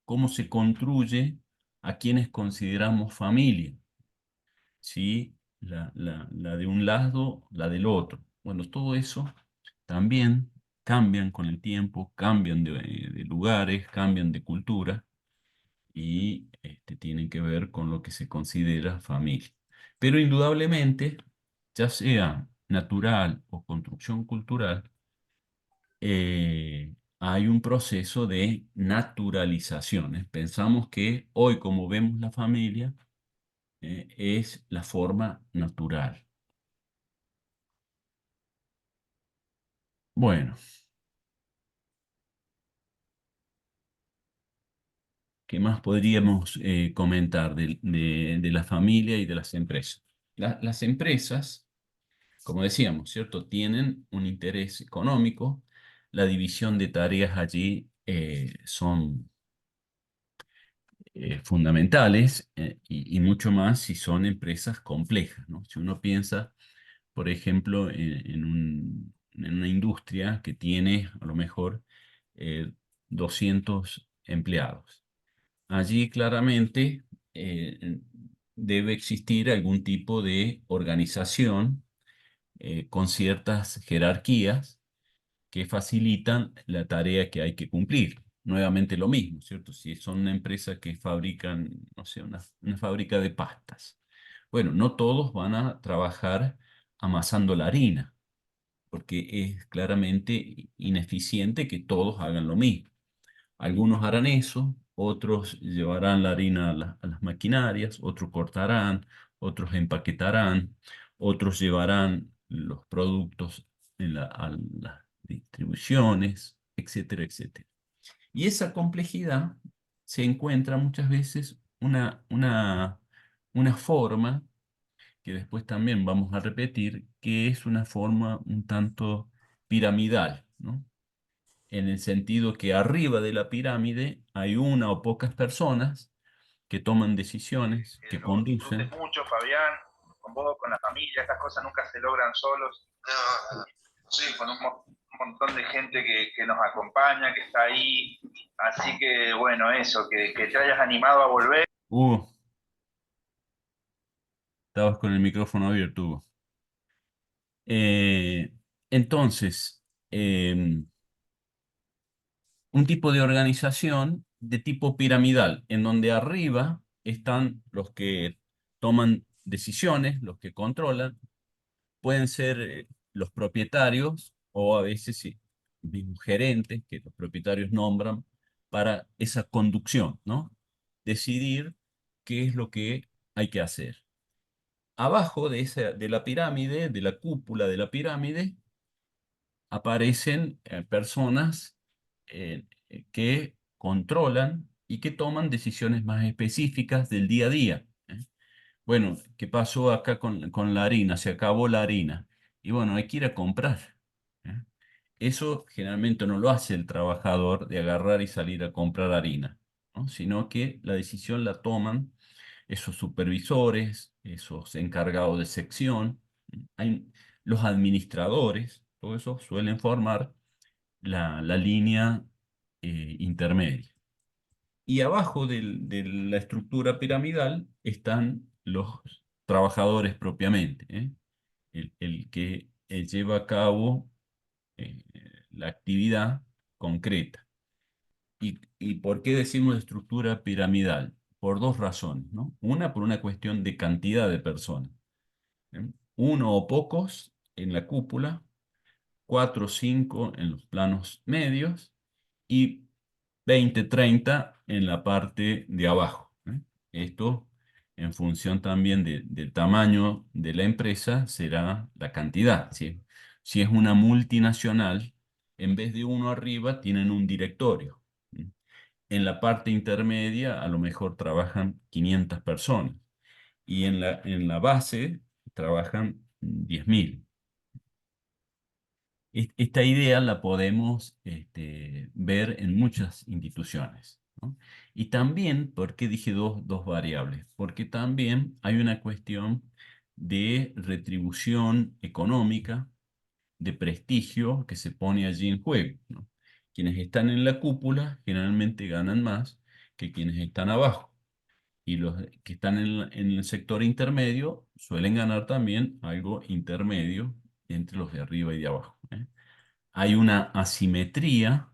Cómo se construye a quienes consideramos familia, ¿sí? La de un lado, la del otro. Bueno, todo eso también cambian con el tiempo, cambian de lugares, cambian de cultura y tienen que ver con lo que se considera familia. Pero indudablemente, ya sea natural o construcción cultural, hay un proceso de naturalización. Pensamos que hoy, como vemos la familia, es la forma natural. Bueno, ¿qué más podríamos comentar de la familia y de las empresas? Las empresas, como decíamos, ¿cierto? Tienen un interés económico. La división de tareas allí son fundamentales y mucho más si son empresas complejas, ¿no? Si uno piensa, por ejemplo, en una industria que tiene a lo mejor 200 empleados. Allí claramente debe existir algún tipo de organización con ciertas jerarquías que facilitan la tarea que hay que cumplir. Nuevamente lo mismo, ¿cierto? Si son una empresa que fabrican, no sé, una fábrica de pastas. Bueno, no todos van a trabajar amasando la harina, porque es claramente ineficiente que todos hagan lo mismo. Algunos harán eso, otros llevarán la harina a las maquinarias, otros cortarán, otros empaquetarán, otros llevarán los productos a las distribuciones, etcétera, etcétera. Y esa complejidad se encuentra muchas veces una forma que después también vamos a repetir, que es una forma un tanto piramidal, ¿no? En el sentido que arriba de la pirámide hay una o pocas personas que toman decisiones, que Lo disfrutes conducen. mucho, Fabián, con vos, con la familia, estas cosas nunca se logran solos. No, sí, con un montón de gente que nos acompaña, que está ahí. Así que, bueno, eso, que te hayas animado a volver. Estabas con el micrófono abierto, Hugo. Eh, entonces, un tipo de organización de tipo piramidal, en donde arriba están los que toman decisiones, los que controlan, pueden ser los propietarios o a veces sí, mismos gerentes que los propietarios nombran para esa conducción, ¿no? Decidir qué es lo que hay que hacer. Abajo de la pirámide, de la cúpula de la pirámide, aparecen personas que controlan y que toman decisiones más específicas del día a día. Bueno, ¿qué pasó acá con la harina? Se acabó la harina. Y bueno, hay que ir a comprar. ¿eh? Eso generalmente no lo hace el trabajador de agarrar y salir a comprar harina, ¿no? Sino que la decisión la toman esos supervisores, esos encargados de sección. Hay, Los administradores, todo eso suelen formar la línea intermedia. Y abajo de la estructura piramidal están los trabajadores propiamente, ¿eh? El que lleva a cabo eh, la actividad concreta. ¿Y por qué decimos estructura piramidal? Por dos razones, ¿no? Una, por una cuestión de cantidad de personas, ¿eh? Uno o pocos en la cúpula, cuatro o cinco en los planos medios y 20, 30 en la parte de abajo, ¿eh? Esto, en función también del tamaño de la empresa, será la cantidad, ¿sí? Si es una multinacional, en vez de uno arriba, tienen un directorio. En la parte intermedia, a lo mejor trabajan 500 personas. Y en la base, trabajan 10.000. Esta idea la podemos ver en muchas instituciones, ¿no? Y también, ¿por qué dije dos variables? Porque también hay una cuestión de retribución económica, de prestigio que se pone allí en juego, ¿no? Quienes están en la cúpula generalmente ganan más que quienes están abajo. Y los que están en el sector intermedio suelen ganar también algo intermedio entre los de arriba y de abajo, ¿eh? Hay una asimetría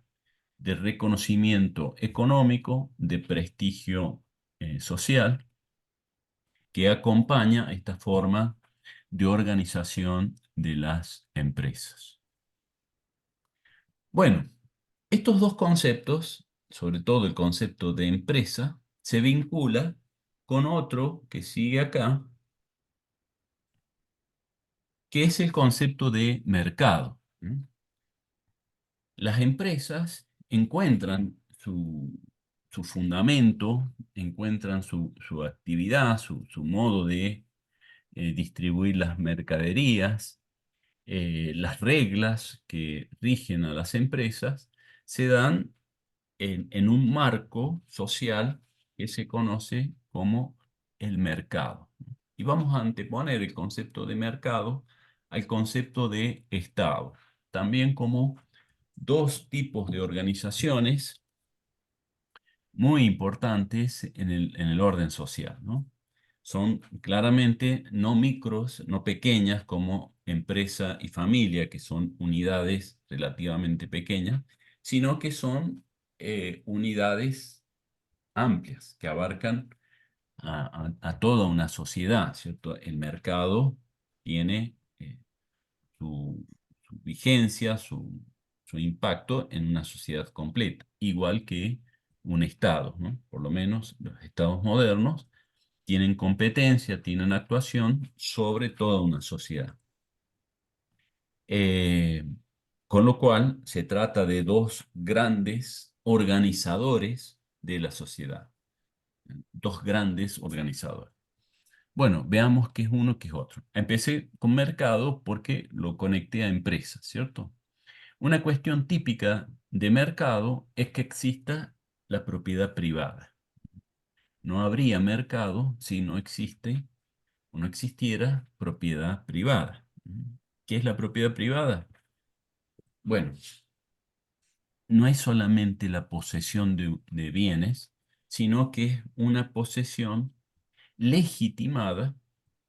de reconocimiento económico, de prestigio social, que acompaña esta forma de organización de las empresas. Bueno, estos dos conceptos, sobre todo el concepto de empresa, se vincula con otro que sigue acá, que es el concepto de mercado. Las empresas encuentran su fundamento, encuentran su actividad, su modo de distribuir las mercaderías, las reglas que rigen a las empresas, se dan en un marco social que se conoce como el mercado. Y vamos a anteponer el concepto de mercado al concepto de Estado, también como dos tipos de organizaciones muy importantes en el orden social, ¿no? Son claramente no micros, no pequeñas como empresa y familia, que son unidades relativamente pequeñas, sino que son unidades amplias que abarcan a toda una sociedad, ¿cierto? El mercado tiene su, su vigencia, su impacto en una sociedad completa, igual que un Estado, ¿no? Por lo menos los estados modernos tienen competencia, tienen actuación sobre toda una sociedad. Eh, con lo cual se trata de dos grandes organizadores de la sociedad, dos grandes organizadores. Bueno, veamos qué es uno, qué es otro. Empecé con mercado porque lo conecté a empresas, ¿cierto? Una cuestión típica de mercado es que exista la propiedad privada. No habría mercado si no existe o no existiera propiedad privada. ¿Qué es la propiedad privada? Bueno, no es solamente la posesión de bienes, sino que es una posesión legitimada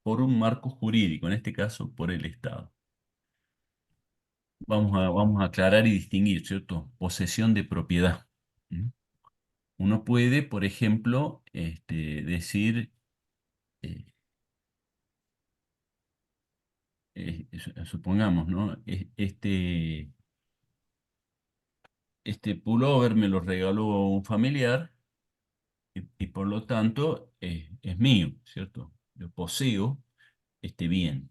por un marco jurídico, en este caso por el Estado. Vamos a aclarar y distinguir, ¿cierto? Posesión de propiedad. ¿Mm? Uno puede, por ejemplo, decir, eh, supongamos, ¿no? Este pullover me lo regaló un familiar y por lo tanto es mío, ¿cierto? Yo poseo este bien,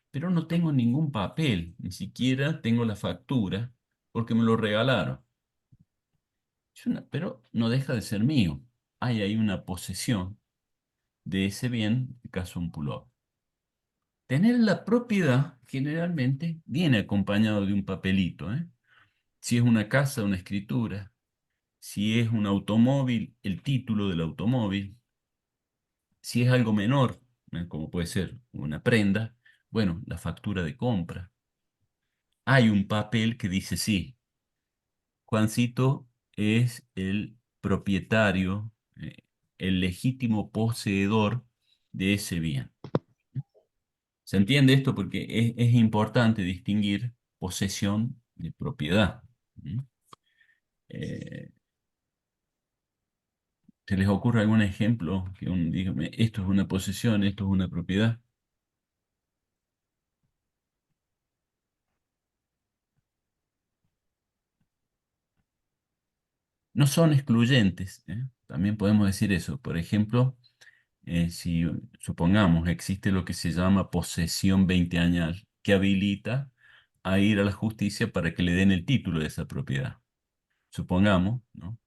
pero no tengo ningún papel, ni siquiera tengo la factura porque me lo regalaron. Pero no deja de ser mío. Hay ahí una posesión de ese bien, en este caso un pullover. Tener la propiedad generalmente viene acompañado de un papelito, ¿eh? Si es una casa, una escritura. Si es un automóvil, el título del automóvil. Si es algo menor, como puede ser una prenda, Bueno, la factura de compra. Hay un papel que dice sí, Juancito es el propietario, el legítimo poseedor de ese bien. ¿Se entiende esto? Porque es importante distinguir posesión de propiedad. ¿Mm? Eh, ¿Se les ocurre algún ejemplo que uno diga, esto es una posesión, esto es una propiedad? No son excluyentes, ¿eh? También podemos decir eso. Por ejemplo, si supongamos existe lo que se llama posesión veinteañal, que habilita a ir a la justicia para que le den el título de esa propiedad. Supongamos, ¿no?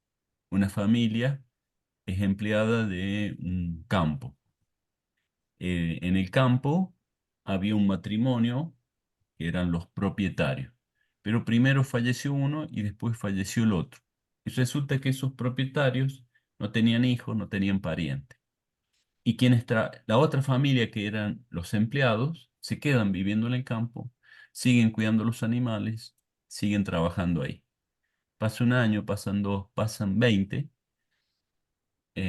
Una familia es empleada de un campo. En el campo había un matrimonio que eran los propietarios, pero primero falleció uno y después falleció el otro. Y resulta que esos propietarios no tenían hijos, no tenían parientes. Y la otra familia, que eran los empleados, se quedan viviendo en el campo, siguen cuidando los animales, siguen trabajando ahí. Pasa un año, pasan dos, pasan 20,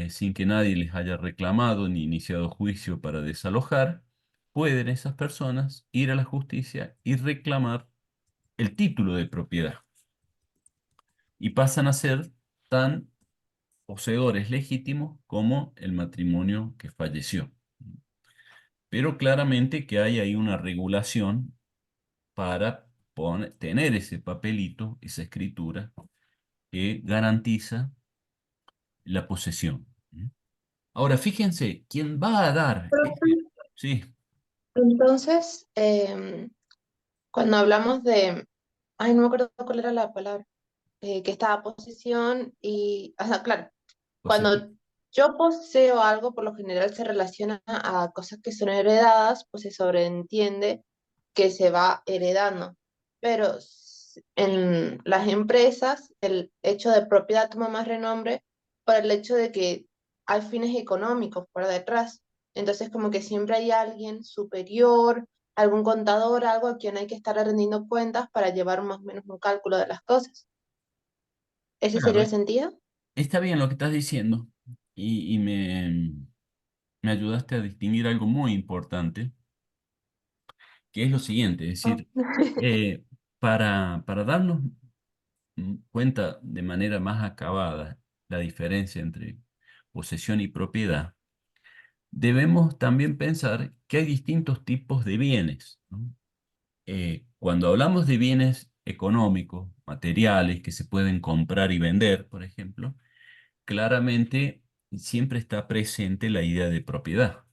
sin que nadie les haya reclamado ni iniciado juicio para desalojar, pueden esas personas ir a la justicia y reclamar el título de propiedad. Y pasan a ser tan poseedores legítimos como el matrimonio que falleció. Pero claramente que hay ahí una regulación para tener ese papelito, esa escritura que garantiza la posesión. ¿Mm? Ahora, fíjense, ¿quién va a dar? Sí, Entonces, cuando hablamos de, ay, no me acuerdo cuál era la palabra, que estaba posesión y, ajá, claro, posesión. cuando yo poseo algo, por lo general se relaciona a cosas que son heredadas, pues se sobreentiende que se va heredando. Pero en las empresas, el hecho de propiedad toma más renombre por el hecho de que hay fines económicos por detrás. Entonces, como que siempre hay alguien superior, algún contador, algo a quien hay que estar rendiendo cuentas para llevar más o menos un cálculo de las cosas. ¿Ese Claro, sería el sentido? está bien lo que estás diciendo y me ayudaste a distinguir algo muy importante, que es lo siguiente, es Ah. decir, eh, para darnos cuenta de manera más acabada la diferencia entre posesión y propiedad, debemos también pensar que hay distintos tipos de bienes, ¿no? Cuando hablamos de bienes económicos, materiales, que se pueden comprar y vender, por ejemplo, claramente siempre está presente la idea de propiedad.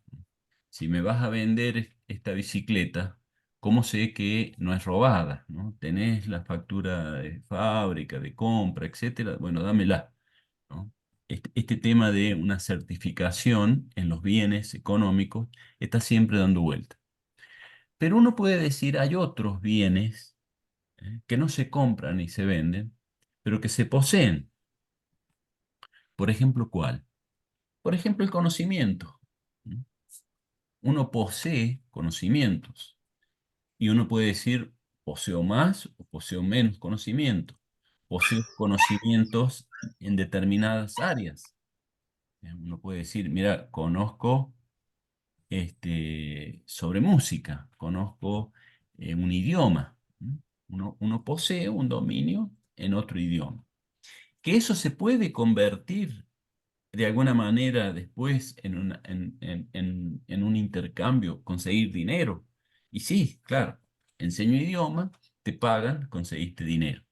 Si me vas a vender esta bicicleta, ¿cómo sé que no es robada? ¿No? ¿Tenés la factura de fábrica, de compra, etcétera? Bueno, dámela, ¿no? Este tema de una certificación en los bienes económicos está siempre dando vuelta. Pero uno puede decir, hay otros bienes, que no se compran ni se venden, pero que se poseen. Por ejemplo, ¿cuál? Por ejemplo, el conocimiento. ¿No? Uno posee conocimientos y uno puede decir, poseo más o poseo menos conocimiento. Poseo conocimientos en determinadas áreas. Uno puede decir, mira, conozco sobre música, conozco un idioma. ¿Mm? Uno posee un dominio en otro idioma. Que eso se puede convertir de alguna manera después en un intercambio, conseguir dinero. Y sí, claro, enseño idioma, te pagan, conseguiste dinero.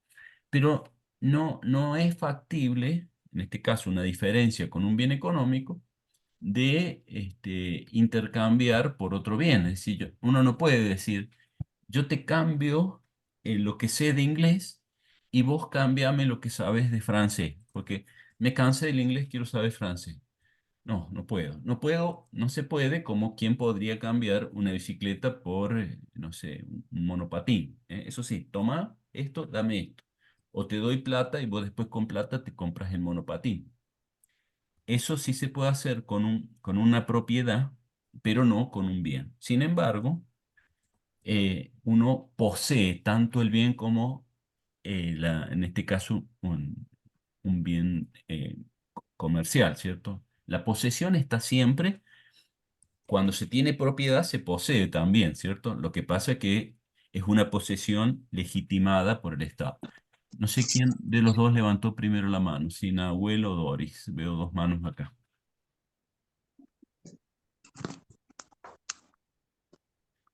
Pero no es factible, en este caso una diferencia con un bien económico, de intercambiar por otro bien. Es decir, uno no puede decir, yo te cambio lo que sé de inglés y vos cámbiame lo que sabes de francés, porque me cansé del inglés, quiero saber francés. No, no puedo. No puedo, no se puede como quien podría cambiar una bicicleta por, no sé, un monopatín. Eso sí, toma esto, dame esto. O te doy plata y vos después con plata te compras el monopatín. Eso sí se puede hacer con una propiedad, pero no con un bien. Sin embargo, uno posee tanto el bien como, en este caso, un bien comercial, ¿cierto? La posesión está siempre, cuando se tiene propiedad se posee también, ¿cierto? Lo que pasa es que es una posesión legitimada por el Estado. No sé quién de los dos levantó primero la mano, si Nahuel o Doris. Veo dos manos acá.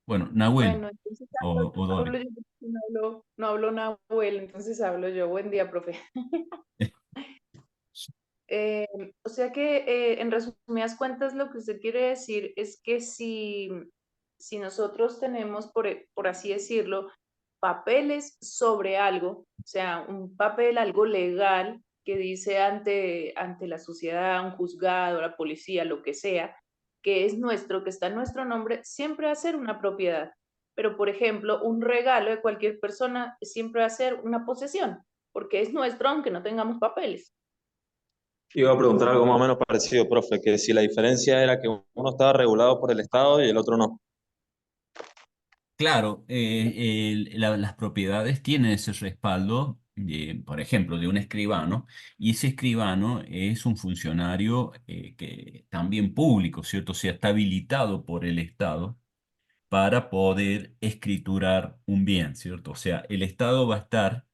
Bueno, Nahuel Bueno, entonces o Doris. hablo yo, porque no hablo Nahuel, entonces hablo yo. Buen día, profe. Eh, o sea que, en resumidas cuentas, lo que usted quiere decir es que si nosotros tenemos, por así decirlo, papeles sobre algo, o sea, un papel, algo legal que dice ante la sociedad, un juzgado, la policía, lo que sea, que es nuestro, que está en nuestro nombre, siempre va a ser una propiedad. Pero, por ejemplo, un regalo de cualquier persona siempre va a ser una posesión, porque es nuestro aunque no tengamos papeles. Iba a preguntar algo más o menos parecido, profe, que si la diferencia era que uno estaba regulado por el Estado y el otro no. Claro, las propiedades tienen ese respaldo, por ejemplo, de un escribano, y ese escribano es un funcionario que también público, ¿cierto? O sea, está habilitado por el Estado para poder escriturar un bien, ¿cierto? O sea, el Estado va a estar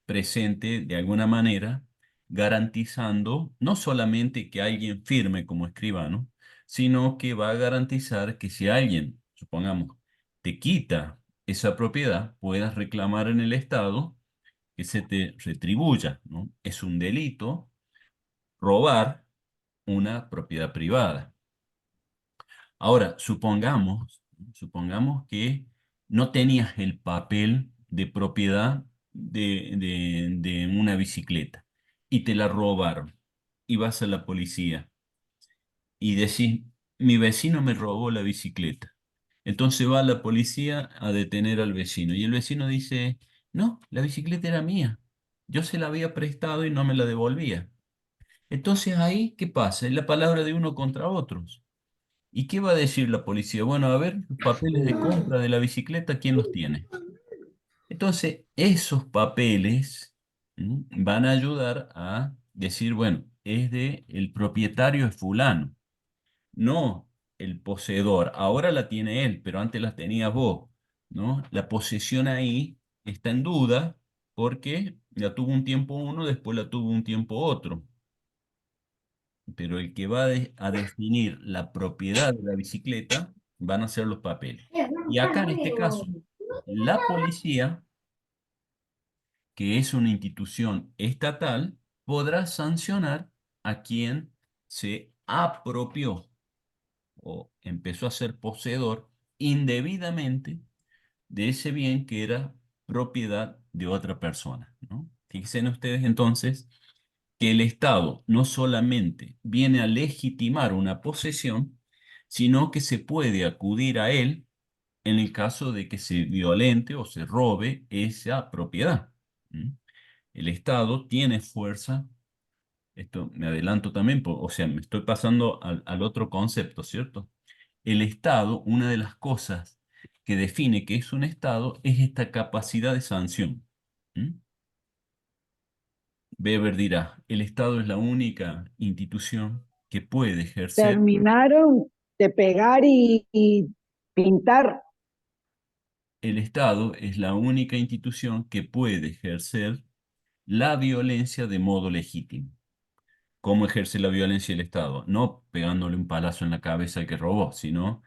presente de alguna manera, garantizando no solamente que alguien firme como escribano, sino que va a garantizar que si alguien, supongamos, te quita esa propiedad, puedas reclamar en el Estado que se te retribuya, ¿no? Es un delito robar una propiedad privada. Ahora, supongamos que no tenías el papel de propiedad de una bicicleta y te la robaron y vas a la policía y decís, mi vecino me robó la bicicleta. Entonces va la policía a detener al vecino y el vecino dice, no, la bicicleta era mía. Yo se la había prestado y no me la devolvía. Entonces ahí, ¿qué pasa? Es la palabra de uno contra otros. ¿Y qué va a decir la policía? Bueno, a ver, los papeles de compra de la bicicleta, ¿quién los tiene? Entonces, esos papeles van a ayudar a decir, bueno, es de el propietario es fulano, no el poseedor. Ahora la tiene él, pero antes la tenías vos, ¿no? La posesión ahí está en duda porque la tuvo un tiempo uno, después la tuvo un tiempo otro. Pero el que va a definir la propiedad de la bicicleta van a ser los papeles. Y acá en este caso, la policía, que es una institución estatal, podrá sancionar a quien se apropió o empezó a ser poseedor indebidamente de ese bien que era propiedad de otra persona, ¿no? Fíjense ustedes entonces que el Estado no solamente viene a legitimar una posesión, sino que se puede acudir a él en el caso de que se violente o se robe esa propiedad. ¿Mm? El Estado tiene fuerza, esto me adelanto también, o sea, me estoy pasando al otro concepto, ¿cierto? El Estado, una de las cosas que define que es un Estado es esta capacidad de sanción. ¿Mm? Weber dirá, el Estado es la única institución que puede ejercer, Terminaron de pegar y pintar. el Estado es la única institución que puede ejercer la violencia de modo legítimo. ¿Cómo ejerce la violencia el Estado? No pegándole un palazo en la cabeza al que robó, sino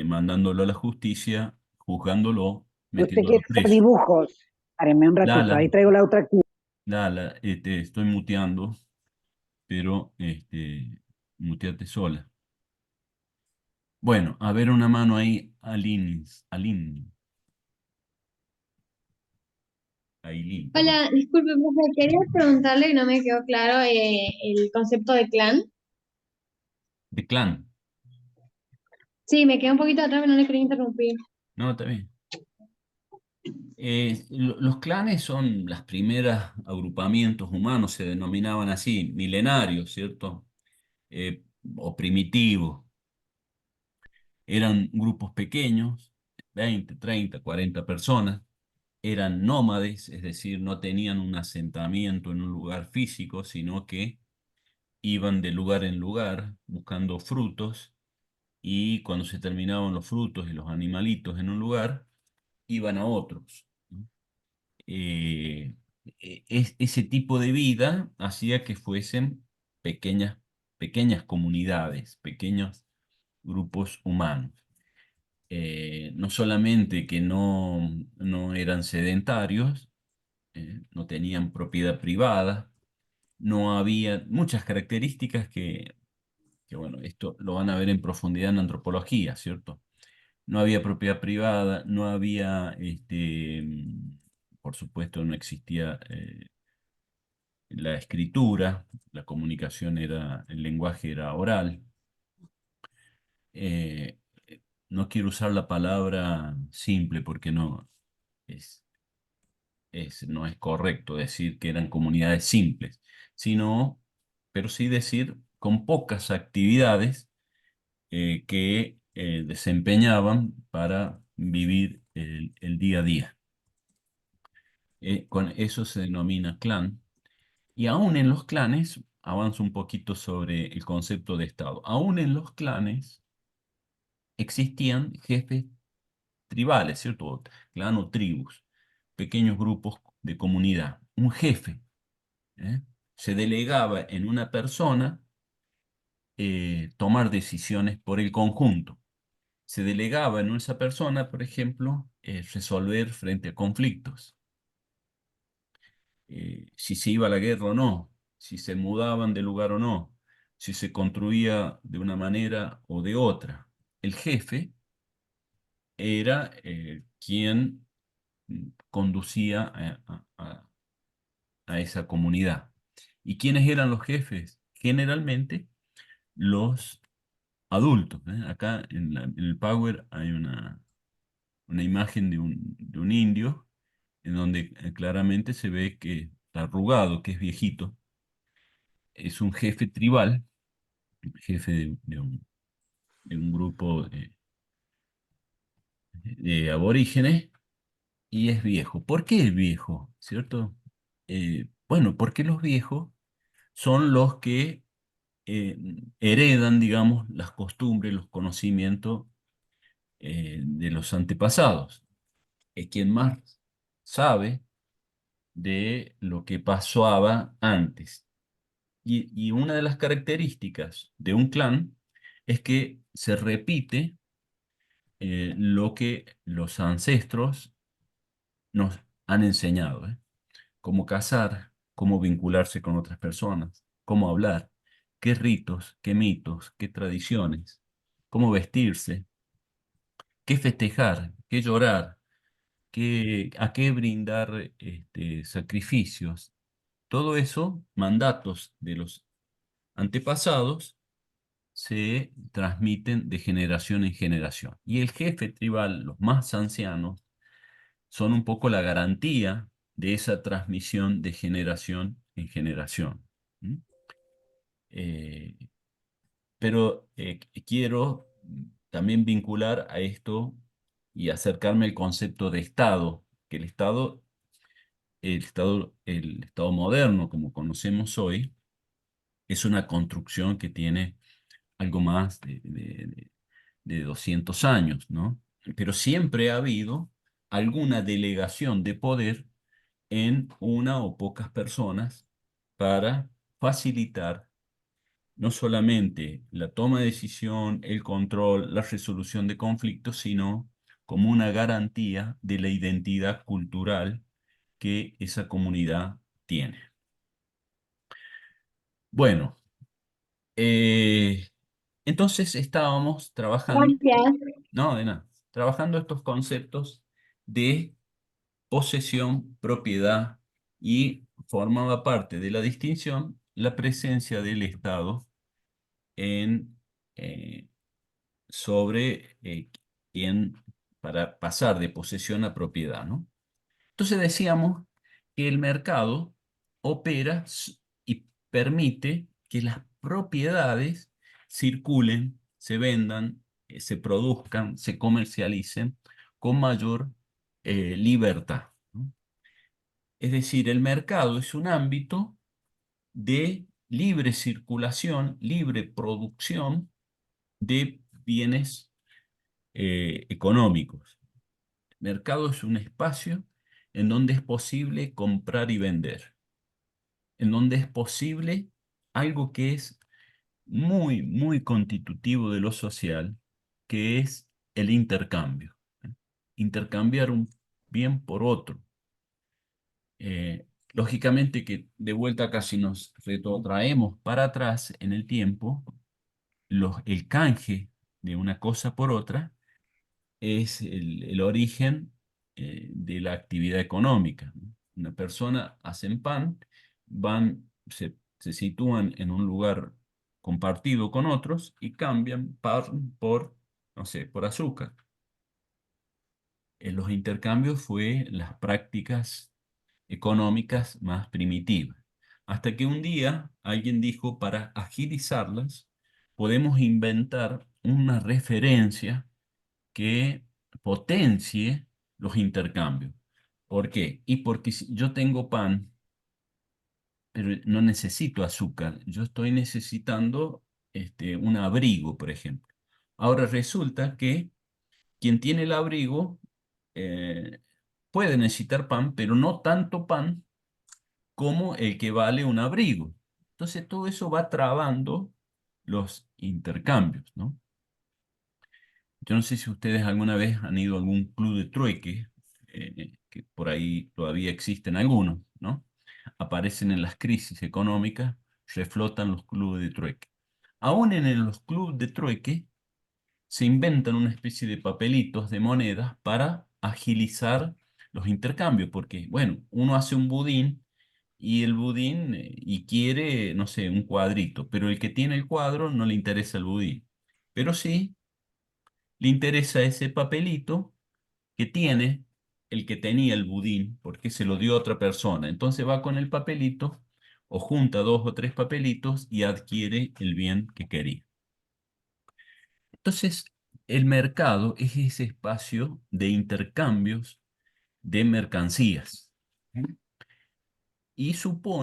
mandándolo a la justicia, juzgándolo, Usted quiere metiéndolo hacer preso. dibujos. Espéreme un ratito, Lala, ahí traigo la otra aquí. Lala, estoy muteando, pero muteate sola. Bueno, a ver una mano ahí, Aline. Ailín, perdón. Hola, disculpe, profe, quería preguntarle que no me quedó claro el concepto de clan. De clan. Sí, me quedé un poquito atrás, pero no le quería interrumpir. No, está bien. Los clanes son las primeras agrupamientos humanos, se denominaban así, milenarios, ¿cierto? O primitivos. Eran grupos pequeños 20, 30, 40 personas. Eran nómades, es decir, no tenían un asentamiento en un lugar físico, sino que iban de lugar en lugar buscando frutos, y cuando se terminaban los frutos y los animalitos en un lugar, iban a otros, ¿no? Eh, Ese tipo de vida hacía que fuesen pequeñas, pequeñas comunidades, pequeños grupos humanos. No solamente que no eran sedentarios, no tenían propiedad privada, no había muchas características que, bueno, esto lo van a ver en profundidad en antropología, ¿cierto? No había propiedad privada, no había, por supuesto, no existía la escritura, la comunicación era, el lenguaje era oral. Eh, no quiero usar la palabra simple porque es, no es correcto decir que eran comunidades simples, sino, pero sí decir con pocas actividades que desempeñaban para vivir el día a día. Con eso se denomina clan. Y aún en los clanes, avanzo un poquito sobre el concepto de Estado, aún en los clanes existían jefes tribales, ¿cierto? Clan o tribus, pequeños grupos de comunidad. Un jefe, ¿eh? Se delegaba en una persona tomar decisiones por el conjunto. Se delegaba en esa persona, por ejemplo, resolver frente a conflictos. Si se iba a la guerra o no, si se mudaban de lugar o no, si se construía de una manera o de otra. El jefe era quien conducía a esa comunidad. ¿Y quiénes eran los jefes? Generalmente los adultos, ¿eh? Acá en el Power hay una imagen de un indio en donde claramente se ve que está arrugado, que es viejito. Es un jefe tribal, jefe de un grupo de aborígenes, y es viejo. ¿Por qué es viejo? ¿Cierto? Bueno, porque los viejos son los que eh, heredan, digamos, las costumbres, los conocimientos de los antepasados. Es quien más sabe de lo que pasaba antes. Y una de las características de un clan es que se repite lo que los ancestros nos han enseñado, ¿eh? Cómo cazar, cómo vincularse con otras personas, cómo hablar, qué ritos, qué mitos, qué tradiciones, cómo vestirse, qué festejar, qué llorar, a qué brindar sacrificios. Todo eso, mandatos de los antepasados, se transmiten de generación en generación. Y el jefe tribal, los más ancianos, son un poco la garantía de esa transmisión de generación en generación. ¿Mm? Eh, pero quiero también vincular a esto y acercarme al concepto de Estado, que el Estado moderno, como conocemos hoy, es una construcción que tiene algo más de 200 años, ¿no? Pero siempre ha habido alguna delegación de poder en una o pocas personas para facilitar no solamente la toma de decisión, el control, la resolución de conflictos, sino como una garantía de la identidad cultural que esa comunidad tiene. Bueno, eh, entonces estábamos trabajando, Gracias. no, de nada, trabajando estos conceptos de posesión, propiedad, y formaba parte de la distinción la presencia del Estado en, eh, sobre quién, para pasar de posesión a propiedad, ¿no? Entonces decíamos que el mercado opera y permite que las propiedades circulen, se vendan, se produzcan, se comercialicen con mayor libertad, ¿no? Es decir, el mercado es un ámbito de libre circulación, libre producción de bienes económicos. El mercado es un espacio en donde es posible comprar y vender, en donde es posible algo que es muy, muy constitutivo de lo social, que es el intercambio. Intercambiar un bien por otro. Lógicamente que de vuelta casi nos retrotraemos para atrás en el tiempo, el canje de una cosa por otra es el origen de la actividad económica, ¿no? Una persona hacen pan, se sitúan en un lugar compartido con otros y cambian pan por, no sé, por azúcar. En los intercambios fue las prácticas económicas más primitivas. Hasta que un día alguien dijo, para agilizarlas, podemos inventar una referencia que potencie los intercambios. ¿Por qué? Y porque si yo tengo pan, pero no necesito azúcar, yo estoy necesitando un abrigo, por ejemplo. Ahora resulta que quien tiene el abrigo eh, puede necesitar pan, pero no tanto pan como el que vale un abrigo. Entonces todo eso va trabando los intercambios, ¿no? Yo no sé si ustedes alguna vez han ido a algún club de trueque, que por ahí todavía existen algunos, ¿no? Aparecen en las crisis económicas, reflotan los clubes de trueque. Aún los clubes de trueque se inventan una especie de papelitos de monedas para agilizar los intercambios, porque, bueno, uno hace un budín y el budín y quiere, no sé, un cuadrito, pero el que tiene el cuadro no le interesa el budín, pero sí le interesa ese papelito que tiene el que tenía el budín, porque se lo dio a otra persona. Entonces va con el papelito o junta dos o tres papelitos y adquiere el bien que quería. Entonces, el mercado es ese espacio de intercambios de mercancías. Y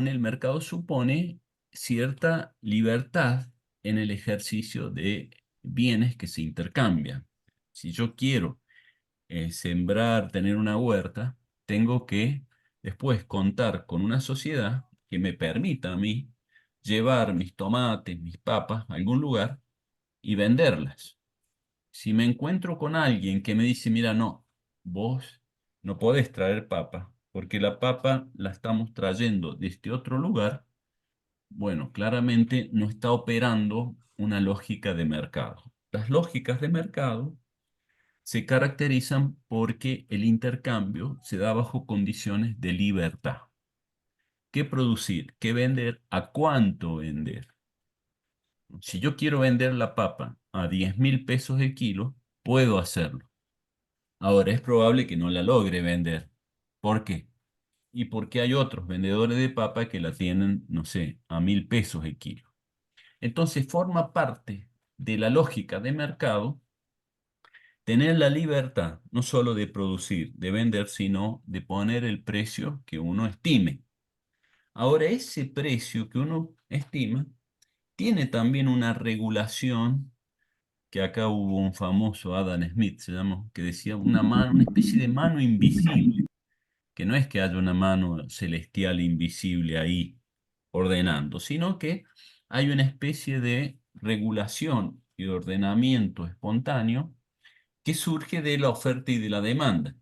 el mercado supone cierta libertad en el ejercicio de bienes que se intercambian. Si yo quiero sembrar, tener una huerta, tengo que después contar con una sociedad que me permita a mí llevar mis tomates, mis papas a algún lugar y venderlas. Si me encuentro con alguien que me dice, mira, no, vos no podés traer papa, porque la papa la estamos trayendo de este otro lugar, bueno, claramente no está operando una lógica de mercado. Las lógicas de mercado se caracterizan porque el intercambio se da bajo condiciones de libertad. ¿Qué producir? ¿Qué vender? ¿A cuánto vender? Si yo quiero vender la papa a 10.000 pesos el kilo, puedo hacerlo. Ahora es probable que no la logre vender. ¿Por qué? Y porque hay otros vendedores de papa que la tienen, no sé, a 1.000 pesos el kilo. Entonces forma parte de la lógica de mercado tener la libertad no solo de producir, de vender, sino de poner el precio que uno estime. Ahora, ese precio que uno estima tiene también una regulación, que acá hubo un famoso Adam Smith, se llama, que decía una especie de mano invisible, que no es que haya una mano celestial invisible ahí ordenando, sino que hay una especie de regulación y ordenamiento espontáneo que surge de la oferta y de la demanda.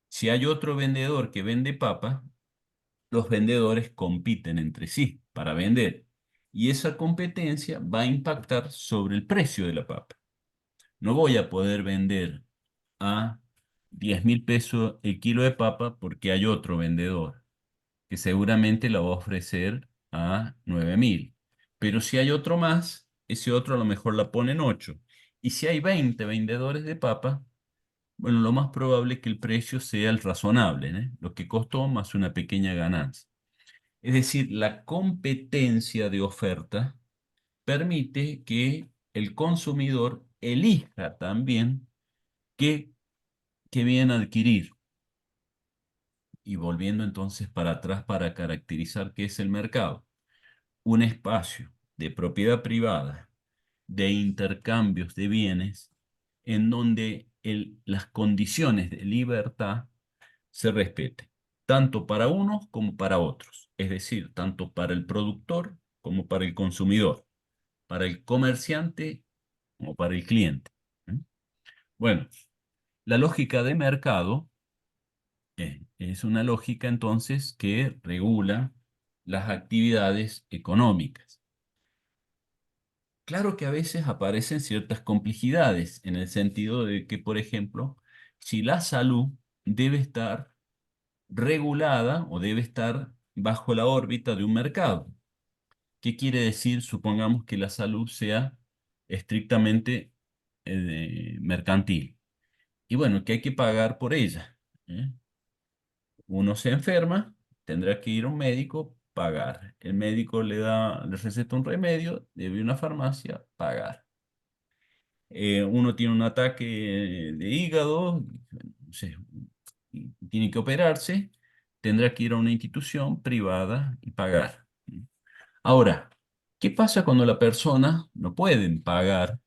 Si hay otro vendedor que vende papa, los vendedores compiten entre sí para vender y esa competencia va a impactar sobre el precio de la papa. No voy a poder vender a 10.000 pesos el kilo de papa porque hay otro vendedor que seguramente la va a ofrecer a 9.000. Pero si hay otro más, ese otro a lo mejor la pone en 8. Y si hay 20 vendedores de papa, bueno, lo más probable es que el precio sea el razonable, ¿eh? Lo que costó más una pequeña ganancia. Es decir, la competencia de oferta permite que el consumidor elija también qué ¿qué viene a adquirir? Y volviendo entonces para atrás para caracterizar qué es el mercado. Un espacio de propiedad privada, de intercambios de bienes, en donde las condiciones de libertad se respeten, tanto para unos como para otros, es decir, tanto para el productor como para el consumidor, para el comerciante como para el cliente. ¿Mm? Bueno, la lógica de mercado es una lógica entonces que regula las actividades económicas. Claro que a veces aparecen ciertas complejidades en el sentido de que, por ejemplo, si la salud debe estar regulada o debe estar bajo la órbita de un mercado. ¿Qué quiere decir? Supongamos que la salud sea estrictamente mercantil. Y bueno, que hay que pagar por ella. ¿Eh? Uno se enferma, tendrá que ir a un médico, pagar. El médico le receta un remedio, debe ir a una farmacia, pagar. Uno tiene un ataque de hígado, no sé, y tiene que operarse, tendrá que ir a una institución privada y pagar. Ahora, ¿qué pasa cuando la persona no pueden pagar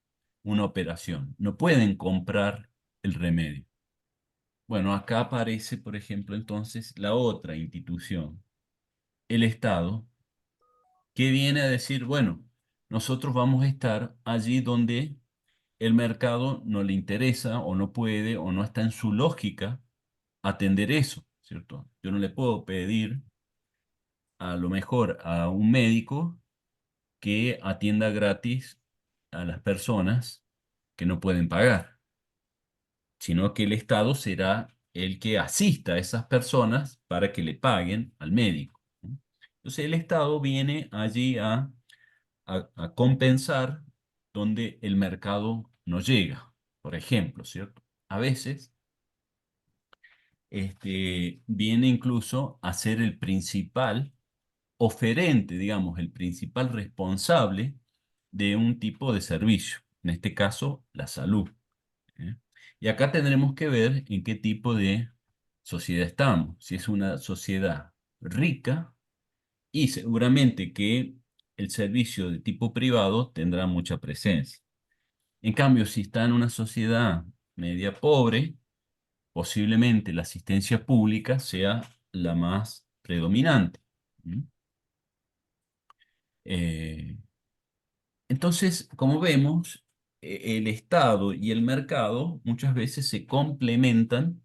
una operación? No pueden comprar el remedio. Bueno, acá aparece, por ejemplo, entonces la otra institución, el Estado, que viene a decir, bueno, nosotros vamos a estar allí donde el mercado no le interesa o no puede o no está en su lógica atender eso, ¿cierto? Yo no le puedo pedir a lo mejor a un médico que atienda gratis a las personas que no pueden pagar, sino que el Estado será el que asista a esas personas para que le paguen al médico, ¿no? Entonces el Estado viene allí a compensar donde el mercado no llega, por ejemplo, ¿cierto? A veces viene incluso a ser el principal oferente, digamos, el principal responsable de un tipo de servicio, en este caso, la salud. ¿Eh? Y acá tendremos que ver en qué tipo de sociedad estamos, si es una sociedad rica y seguramente que el servicio de tipo privado tendrá mucha presencia. En cambio, si está en una sociedad media pobre, posiblemente la asistencia pública sea la más predominante. ¿Mm? Eh, entonces, como vemos, el Estado y el mercado muchas veces se complementan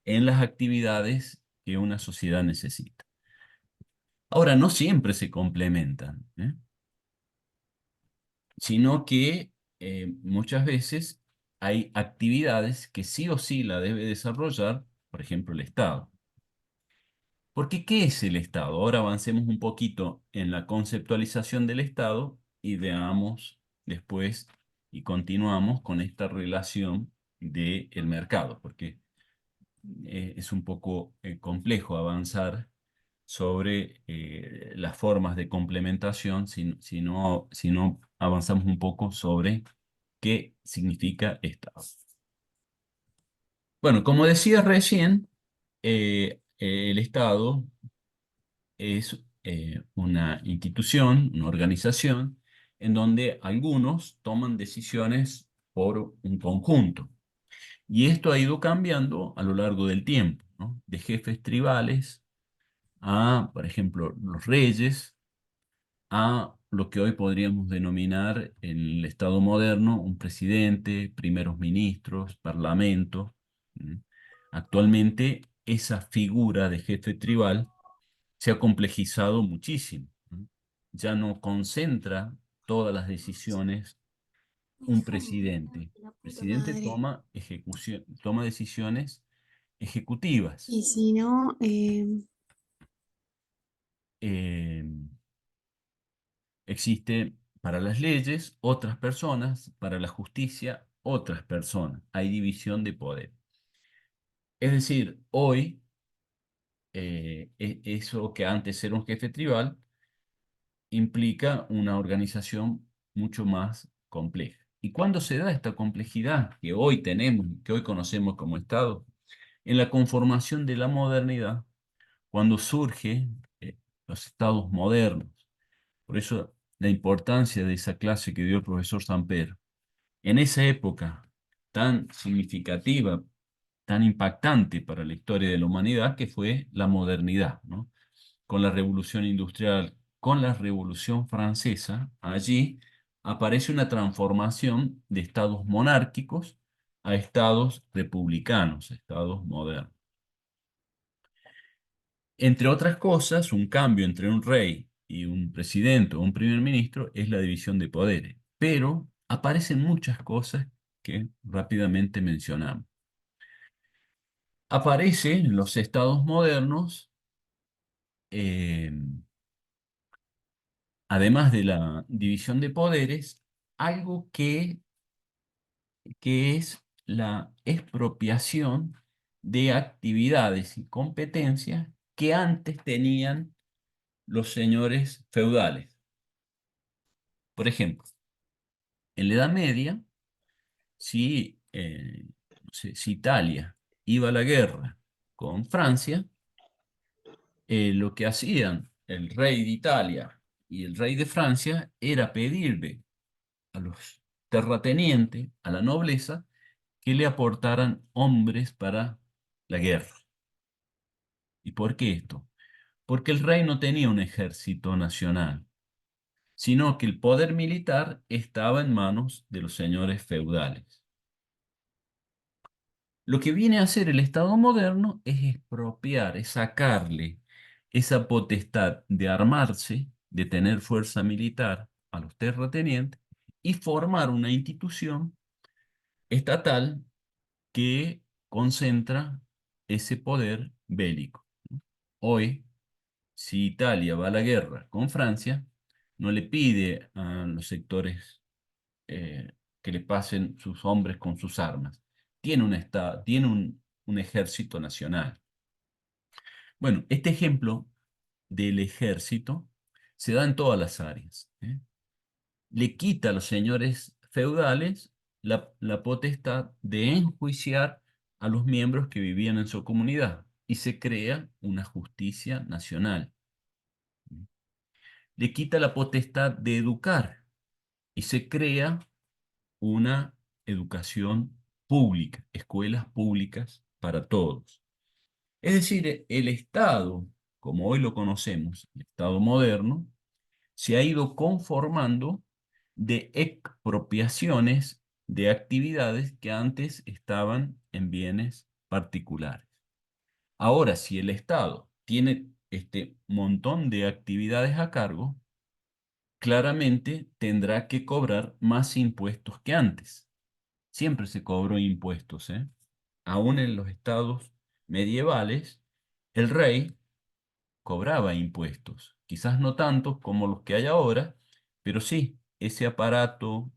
en las actividades que una sociedad necesita. Ahora, no siempre se complementan, ¿eh? Sino que muchas veces hay actividades que sí o sí la debe desarrollar, por ejemplo, el Estado. Porque, ¿qué es el Estado? Ahora avancemos un poquito en la conceptualización del Estado y veamos después y continuamos con esta relación del mercado, porque es un poco complejo avanzar sobre las formas de complementación si no avanzamos un poco sobre qué significa Estado. Bueno, como decía recién, el Estado es una institución, una organización, en donde algunos toman decisiones por un conjunto. Y esto ha ido cambiando a lo largo del tiempo, ¿no? De jefes tribales a, por ejemplo, los reyes, a lo que hoy podríamos denominar en el Estado moderno un presidente, primeros ministros, parlamento. ¿Mm? Actualmente esa figura de jefe tribal se ha complejizado muchísimo, ¿no? Ya no concentra todas las decisiones un presidente. El presidente toma decisiones ejecutivas. Y si no, Eh, existe para las leyes otras personas, para la justicia otras personas. Hay división de poder. Es decir, hoy eso que antes era un jefe tribal implica una organización mucho más compleja. ¿Y cuándo se da esta complejidad que hoy tenemos, que hoy conocemos como Estado? En la conformación de la modernidad, cuando surgen los estados modernos. Por eso la importancia de esa clase que dio el profesor Samper. En esa época tan significativa, tan impactante para la historia de la humanidad, que fue la modernidad, ¿no? Con la Revolución Industrial, con la Revolución Francesa, allí aparece una transformación de estados monárquicos a estados republicanos, estados modernos. Entre otras cosas, un cambio entre un rey y un presidente o un primer ministro es la división de poderes, pero aparecen muchas cosas que rápidamente mencionamos. Aparece en los estados modernos, eh, además de la división de poderes, algo que es la expropiación de actividades y competencias que antes tenían los señores feudales. Por ejemplo, en la Edad Media, si, no sé, si Italia iba a la guerra con Francia, lo que hacían el rey de Italia y el rey de Francia era pedirle a los terratenientes, a la nobleza, que le aportaran hombres para la guerra. ¿Y por qué esto? Porque el rey no tenía un ejército nacional, sino que el poder militar estaba en manos de los señores feudales. Lo que viene a hacer el Estado moderno es expropiar, es sacarle esa potestad de armarse, de tener fuerza militar a los terratenientes y formar una institución estatal que concentra ese poder bélico. Hoy, si Italia va a la guerra con Francia, no le pide a los sectores eh, que le pasen sus hombres con sus armas. Tiene un estado, tiene un ejército nacional. Bueno, este ejemplo del ejército se da en todas las áreas, ¿eh? Le quita a los señores feudales la potestad de enjuiciar a los miembros que vivían en su comunidad y se crea una justicia nacional. Le quita la potestad de educar y se crea una educación pública, escuelas públicas para todos. Es decir, el Estado, como hoy lo conocemos, el Estado moderno, se ha ido conformando de expropiaciones de actividades que antes estaban en bienes particulares. Ahora, si el Estado tiene este montón de actividades a cargo, claramente tendrá que cobrar más impuestos que antes. Siempre se cobró impuestos, ¿eh? Aún en los estados medievales, el rey cobraba impuestos, quizás no tantos como los que hay ahora, pero sí, ese aparato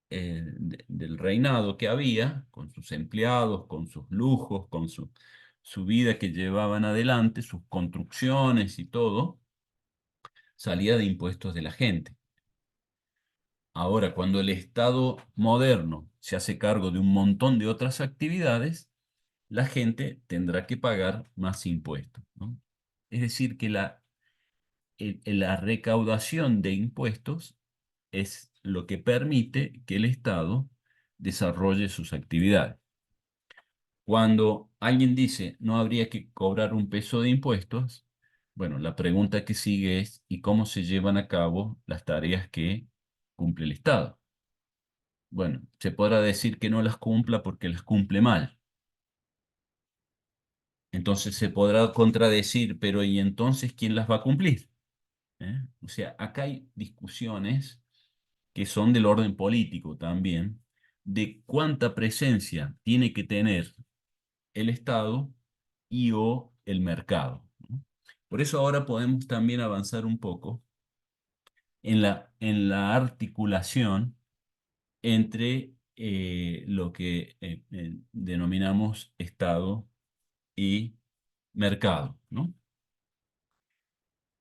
del reinado que había, con sus empleados, con sus lujos, con su vida que llevaban adelante, sus construcciones y todo, salía de impuestos de la gente. Ahora, cuando el Estado moderno se hace cargo de un montón de otras actividades, la gente tendrá que pagar más impuestos, ¿no? Es decir, que la recaudación de impuestos es lo que permite que el Estado desarrolle sus actividades. Cuando alguien dice no habría que cobrar un peso de impuestos, bueno, la pregunta que sigue es ¿y cómo se llevan a cabo las tareas que cumple el Estado? Bueno, se podrá decir que no las cumpla porque las cumple mal. Entonces se podrá contradecir, pero ¿y entonces quién las va a cumplir? ¿Eh? O sea, acá hay discusiones que son del orden político también, de cuánta presencia tiene que tener el Estado y o el mercado, ¿no? Por eso ahora podemos también avanzar un poco en la articulación entre lo que denominamos Estado y mercado, ¿no?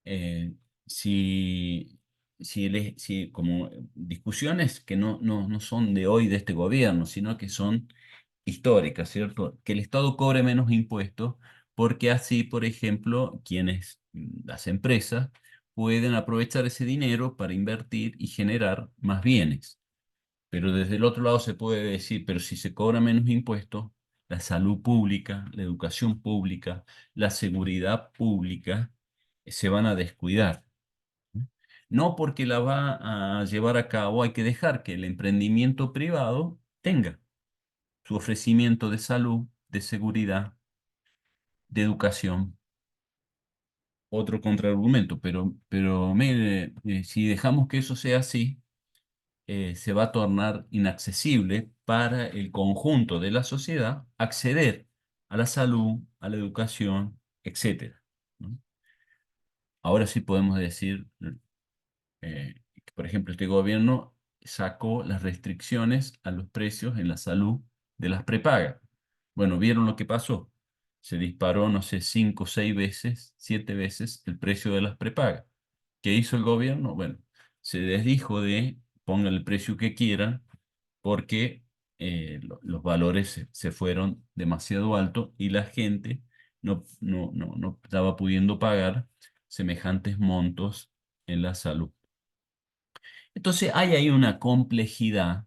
Eh, si si como discusiones que no son de hoy de este gobierno, sino que son históricas, ¿cierto? Que el Estado cobre menos impuestos porque así, por ejemplo, las empresas, pueden aprovechar ese dinero para invertir y generar más bienes. Pero desde el otro lado se puede decir, pero si se cobra menos impuestos, la salud pública, la educación pública, la seguridad pública se van a descuidar. No porque la va a llevar a cabo, hay que dejar que el emprendimiento privado tenga su ofrecimiento de salud, de seguridad, de educación. Otro contraargumento, pero mire, si dejamos que eso sea así, se va a tornar inaccesible para el conjunto de la sociedad acceder a la salud, a la educación, etcétera, ¿no? Ahora sí podemos decir, que, por ejemplo, este gobierno sacó las restricciones a los precios en la salud de las prepagas. Bueno, ¿vieron lo que pasó? Se disparó, no sé, 5, 6 veces, 7 veces el precio de las prepagas. ¿Qué hizo el gobierno? Bueno, se desdijo de pongan el precio que quieran porque los valores se fueron demasiado altos y la gente no estaba pudiendo pagar semejantes montos en la salud. Entonces hay ahí una complejidad,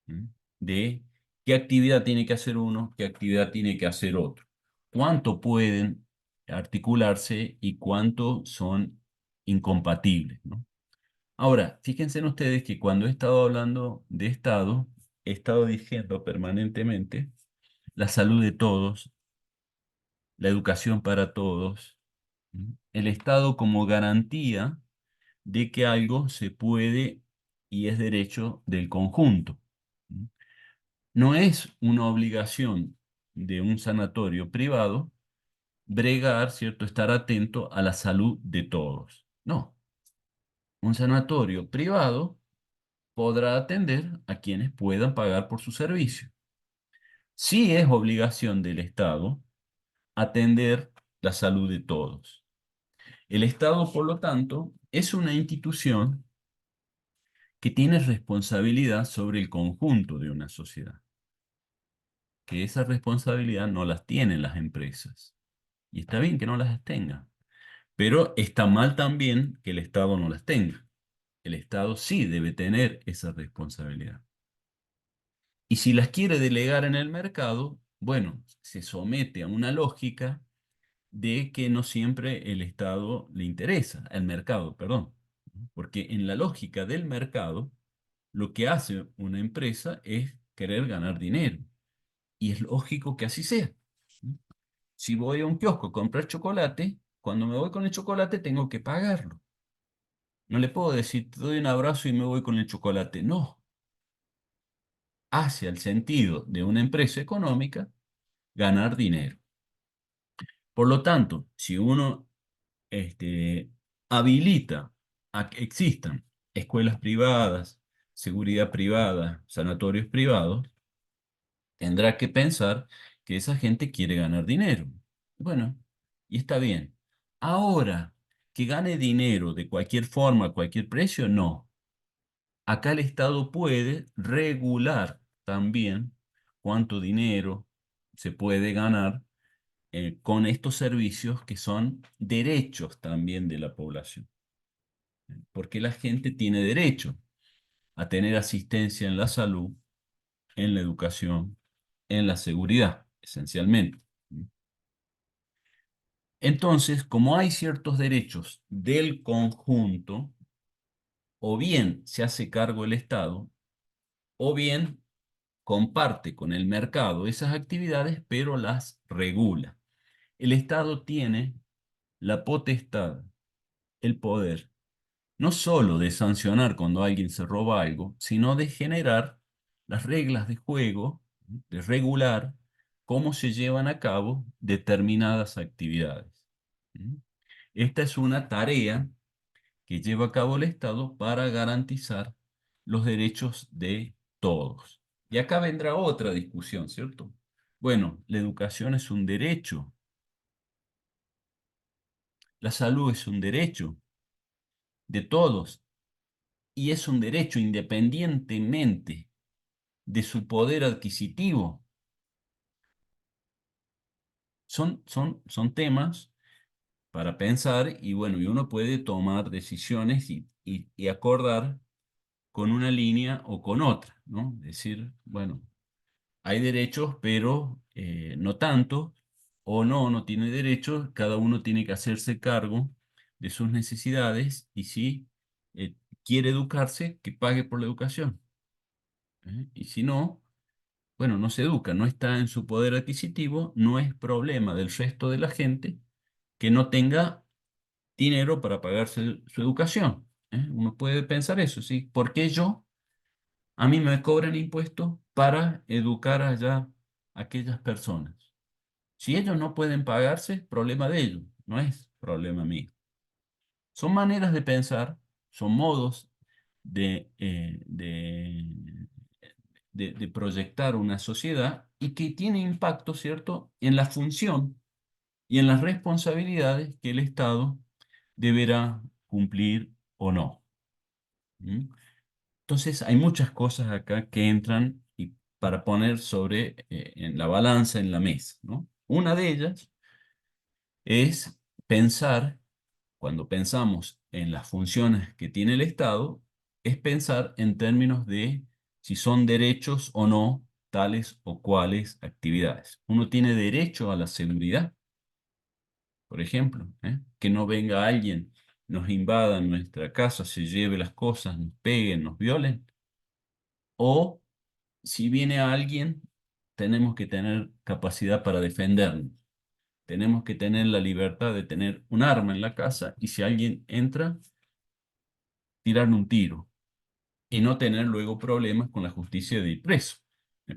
¿m? De qué actividad tiene que hacer uno, qué actividad tiene que hacer otro. Cuánto pueden articularse y cuánto son incompatibles, ¿no? Ahora, fíjense en ustedes que cuando he estado hablando de Estado, he estado diciendo permanentemente la salud de todos, la educación para todos, ¿m? El Estado como garantía de que algo se puede y es derecho del conjunto. No es una obligación de un sanatorio privado bregar, ¿cierto?, estar atento a la salud de todos. No, un sanatorio privado podrá atender a quienes puedan pagar por su servicio. Sí es obligación del Estado atender la salud de todos. El Estado, por lo tanto, es una institución que tiene responsabilidad sobre el conjunto de una sociedad, que esa responsabilidad no las tienen las empresas. Y está bien que no las tengan, pero está mal también que el Estado no las tenga. El Estado sí debe tener esa responsabilidad. Y si las quiere delegar en el mercado, bueno, se somete a una lógica de que no siempre el Estado le interesa, el mercado, perdón. Porque en la lógica del mercado, lo que hace una empresa es querer ganar dinero. Y es lógico que así sea. Si voy a un kiosco a comprar chocolate, cuando me voy con el chocolate tengo que pagarlo. No le puedo decir, te doy un abrazo y me voy con el chocolate. No. Hacia el sentido de una empresa económica ganar dinero. Por lo tanto, si uno habilita a que existan escuelas privadas, seguridad privada, sanatorios privados, tendrá que pensar que esa gente quiere ganar dinero. Bueno, y está bien. Ahora, que gane dinero de cualquier forma, a cualquier precio, no. Acá el Estado puede regular también cuánto dinero se puede ganar con estos servicios que son derechos también de la población. Porque la gente tiene derecho a tener asistencia en la salud, en la educación, en la seguridad, esencialmente. Entonces, como hay ciertos derechos del conjunto, o bien se hace cargo el Estado, o bien comparte con el mercado esas actividades, pero las regula. El Estado tiene la potestad, el poder, no solo de sancionar cuando alguien se roba algo, sino de generar las reglas de juego, de regular cómo se llevan a cabo determinadas actividades. ¿Mm? Esta es una tarea que lleva a cabo el Estado para garantizar los derechos de todos. Y acá vendrá otra discusión, ¿cierto? Bueno, la educación es un derecho, la salud es un derecho de todos. y es un derecho independientemente de su poder adquisitivo. Son temas para pensar y bueno, y uno puede tomar decisiones y acordar con una línea o con otra, ¿no? Decir, bueno, hay derechos, pero no tanto, o no tiene derechos, cada uno tiene que hacerse cargo de sus necesidades y si quiere educarse, que pague por la educación. Y si no, bueno, no se educa, no está en su poder adquisitivo, no es problema del resto de la gente que no tenga dinero para pagarse su educación. Uno puede pensar eso, ¿sí? ¿Por qué a mí me cobran impuestos para educar allá a aquellas personas? Si ellos no pueden pagarse, problema de ellos, no es problema mío. Son maneras de pensar, son modos de, de proyectar una sociedad y que tiene impacto, ¿cierto?, en la función y en las responsabilidades que el Estado deberá cumplir o no. ¿Mm? Entonces, hay muchas cosas acá que entran y para poner en la balanza, en la mesa, ¿no? Una de ellas es pensar, cuando pensamos en las funciones que tiene el Estado, es pensar en términos de si son derechos o no tales o cuales actividades. Uno tiene derecho a la seguridad, por ejemplo, que no venga alguien, nos invada en nuestra casa, se lleve las cosas, nos peguen, nos violen, o si viene alguien, tenemos que tener capacidad para defendernos. Tenemos que tener la libertad de tener un arma en la casa y si alguien entra, tirarle un tiro y no tener luego problemas con la justicia de ir preso.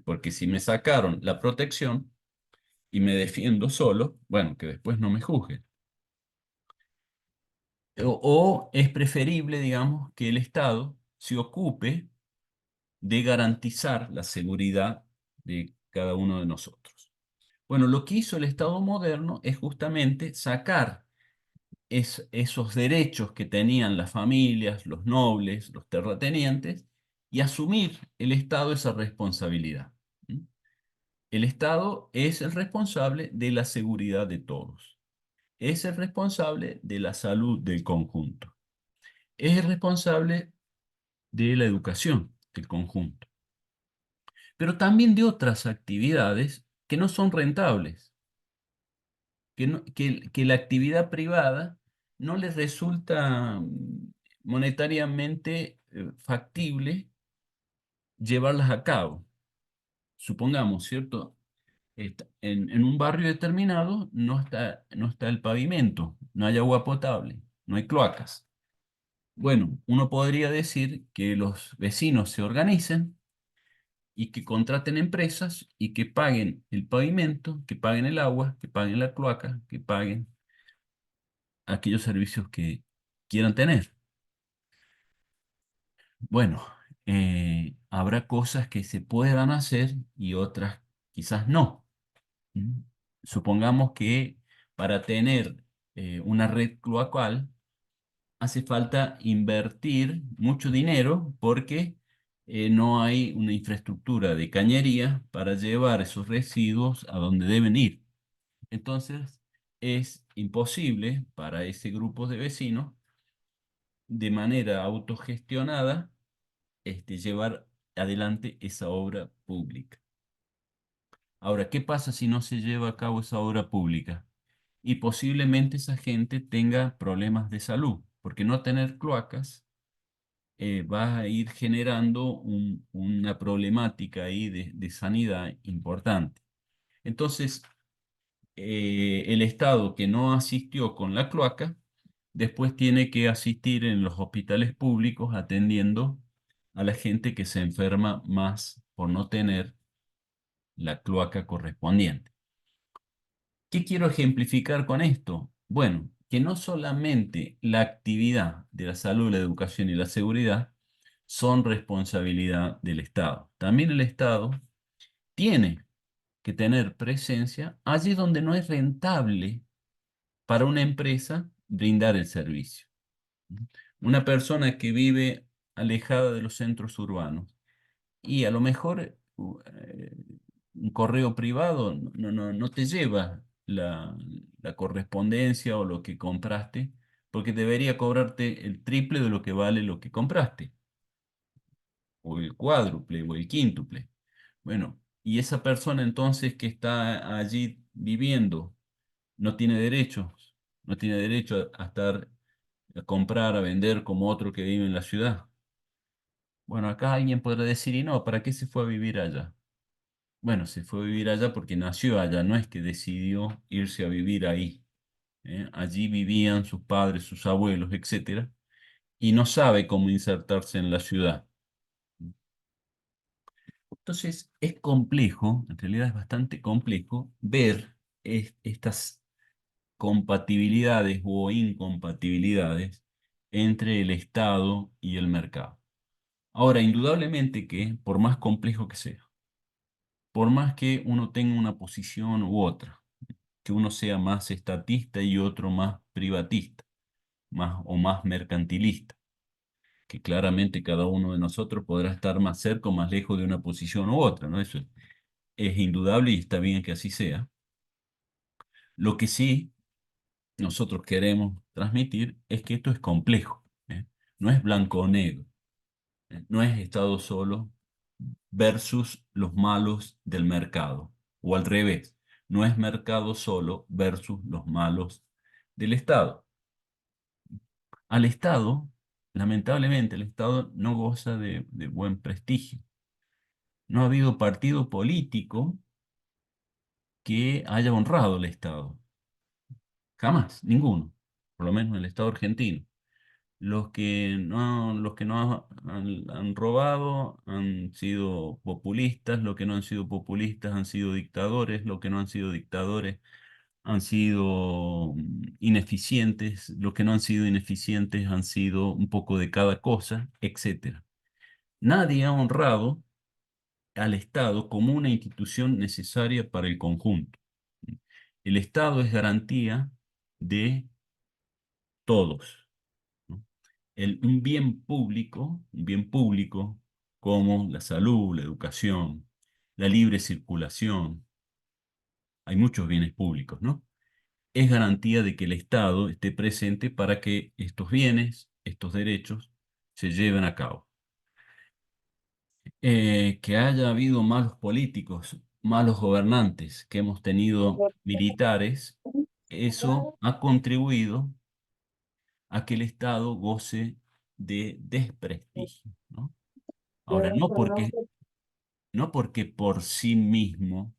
Porque si me sacaron la protección y me defiendo solo, bueno, que después no me juzguen. O es preferible, digamos, que el Estado se ocupe de garantizar la seguridad de cada uno de nosotros. Bueno, lo que hizo el Estado moderno es justamente sacar esos derechos que tenían las familias, los nobles, los terratenientes, y asumir el Estado esa responsabilidad. ¿Mm? El Estado es el responsable de la seguridad de todos. Es el responsable de la salud del conjunto. Es el responsable de la educación del conjunto. Pero también de otras actividades que no son rentables, que la actividad privada no les resulta monetariamente factible llevarlas a cabo. Supongamos, ¿cierto? En un barrio determinado no está el pavimento, no hay agua potable, no hay cloacas. Bueno, uno podría decir que los vecinos se organicen y que contraten empresas y que paguen el pavimento, que paguen el agua, que paguen la cloaca, que paguen aquellos servicios que quieran tener. Bueno, habrá cosas que se puedan hacer y otras quizás no. ¿Mm? Supongamos que para tener una red cloacal hace falta invertir mucho dinero porque no hay una infraestructura de cañería para llevar esos residuos a donde deben ir. Entonces, es imposible para ese grupo de vecinos de manera autogestionada llevar adelante esa obra pública. Ahora, ¿qué pasa si no se lleva a cabo esa obra pública? Y posiblemente esa gente tenga problemas de salud, porque no tener cloacas va a ir generando una problemática ahí de sanidad importante. Entonces, el Estado que no asistió con la cloaca, después tiene que asistir en los hospitales públicos atendiendo a la gente que se enferma más por no tener la cloaca correspondiente. ¿Qué quiero ejemplificar con esto? Bueno, que no solamente la actividad de la salud, la educación y la seguridad son responsabilidad del Estado. También el Estado tiene que tener presencia allí donde no es rentable para una empresa brindar el servicio. Una persona que vive alejada de los centros urbanos. Y a lo mejor un correo privado no te lleva la correspondencia o lo que compraste, porque debería cobrarte el triple de lo que vale lo que compraste, o el cuádruple, o el quíntuple. Bueno, y esa persona entonces que está allí viviendo no tiene derechos, no tiene derecho a estar, a comprar, a vender como otro que vive en la ciudad. Bueno, acá alguien podrá decir, y no, ¿para qué se fue a vivir allá? Bueno, se fue a vivir allá porque nació allá, no es que decidió irse a vivir ahí. Allí vivían sus padres, sus abuelos, etcétera, y no sabe cómo insertarse en la ciudad. Entonces, es complejo, en realidad es bastante complejo ver estas compatibilidades o incompatibilidades entre el Estado y el mercado. Ahora, indudablemente que, por más complejo que sea, por más que uno tenga una posición u otra, que uno sea más estatista y otro más privatista, más o más mercantilista, que claramente cada uno de nosotros podrá estar más cerca o más lejos de una posición u otra, ¿no? Eso es indudable y está bien que así sea. Lo que sí nosotros queremos transmitir es que esto es complejo, ¿eh? No es blanco o negro, no es Estado solo versus los malos del mercado, o al revés, no es mercado solo versus los malos del Estado. Al Estado, lamentablemente, el Estado no goza de buen prestigio. No ha habido partido político que haya honrado al Estado. Jamás, ninguno, por lo menos en el Estado argentino. Los que no han robado han sido populistas, los que no han sido populistas han sido dictadores, los que no han sido dictadores han sido ineficientes, los que no han sido ineficientes han sido un poco de cada cosa, etcétera. Nadie ha honrado al Estado como una institución necesaria para el conjunto. El Estado es garantía de todos, ¿no? Un bien público como la salud, la educación, la libre circulación, hay muchos bienes públicos, ¿no? Es garantía de que el Estado esté presente para que estos bienes, estos derechos, se lleven a cabo. Que haya habido malos políticos, malos gobernantes, que hemos tenido militares, eso ha contribuido a que el Estado goce de desprestigio, ¿no? Ahora, no porque por sí mismo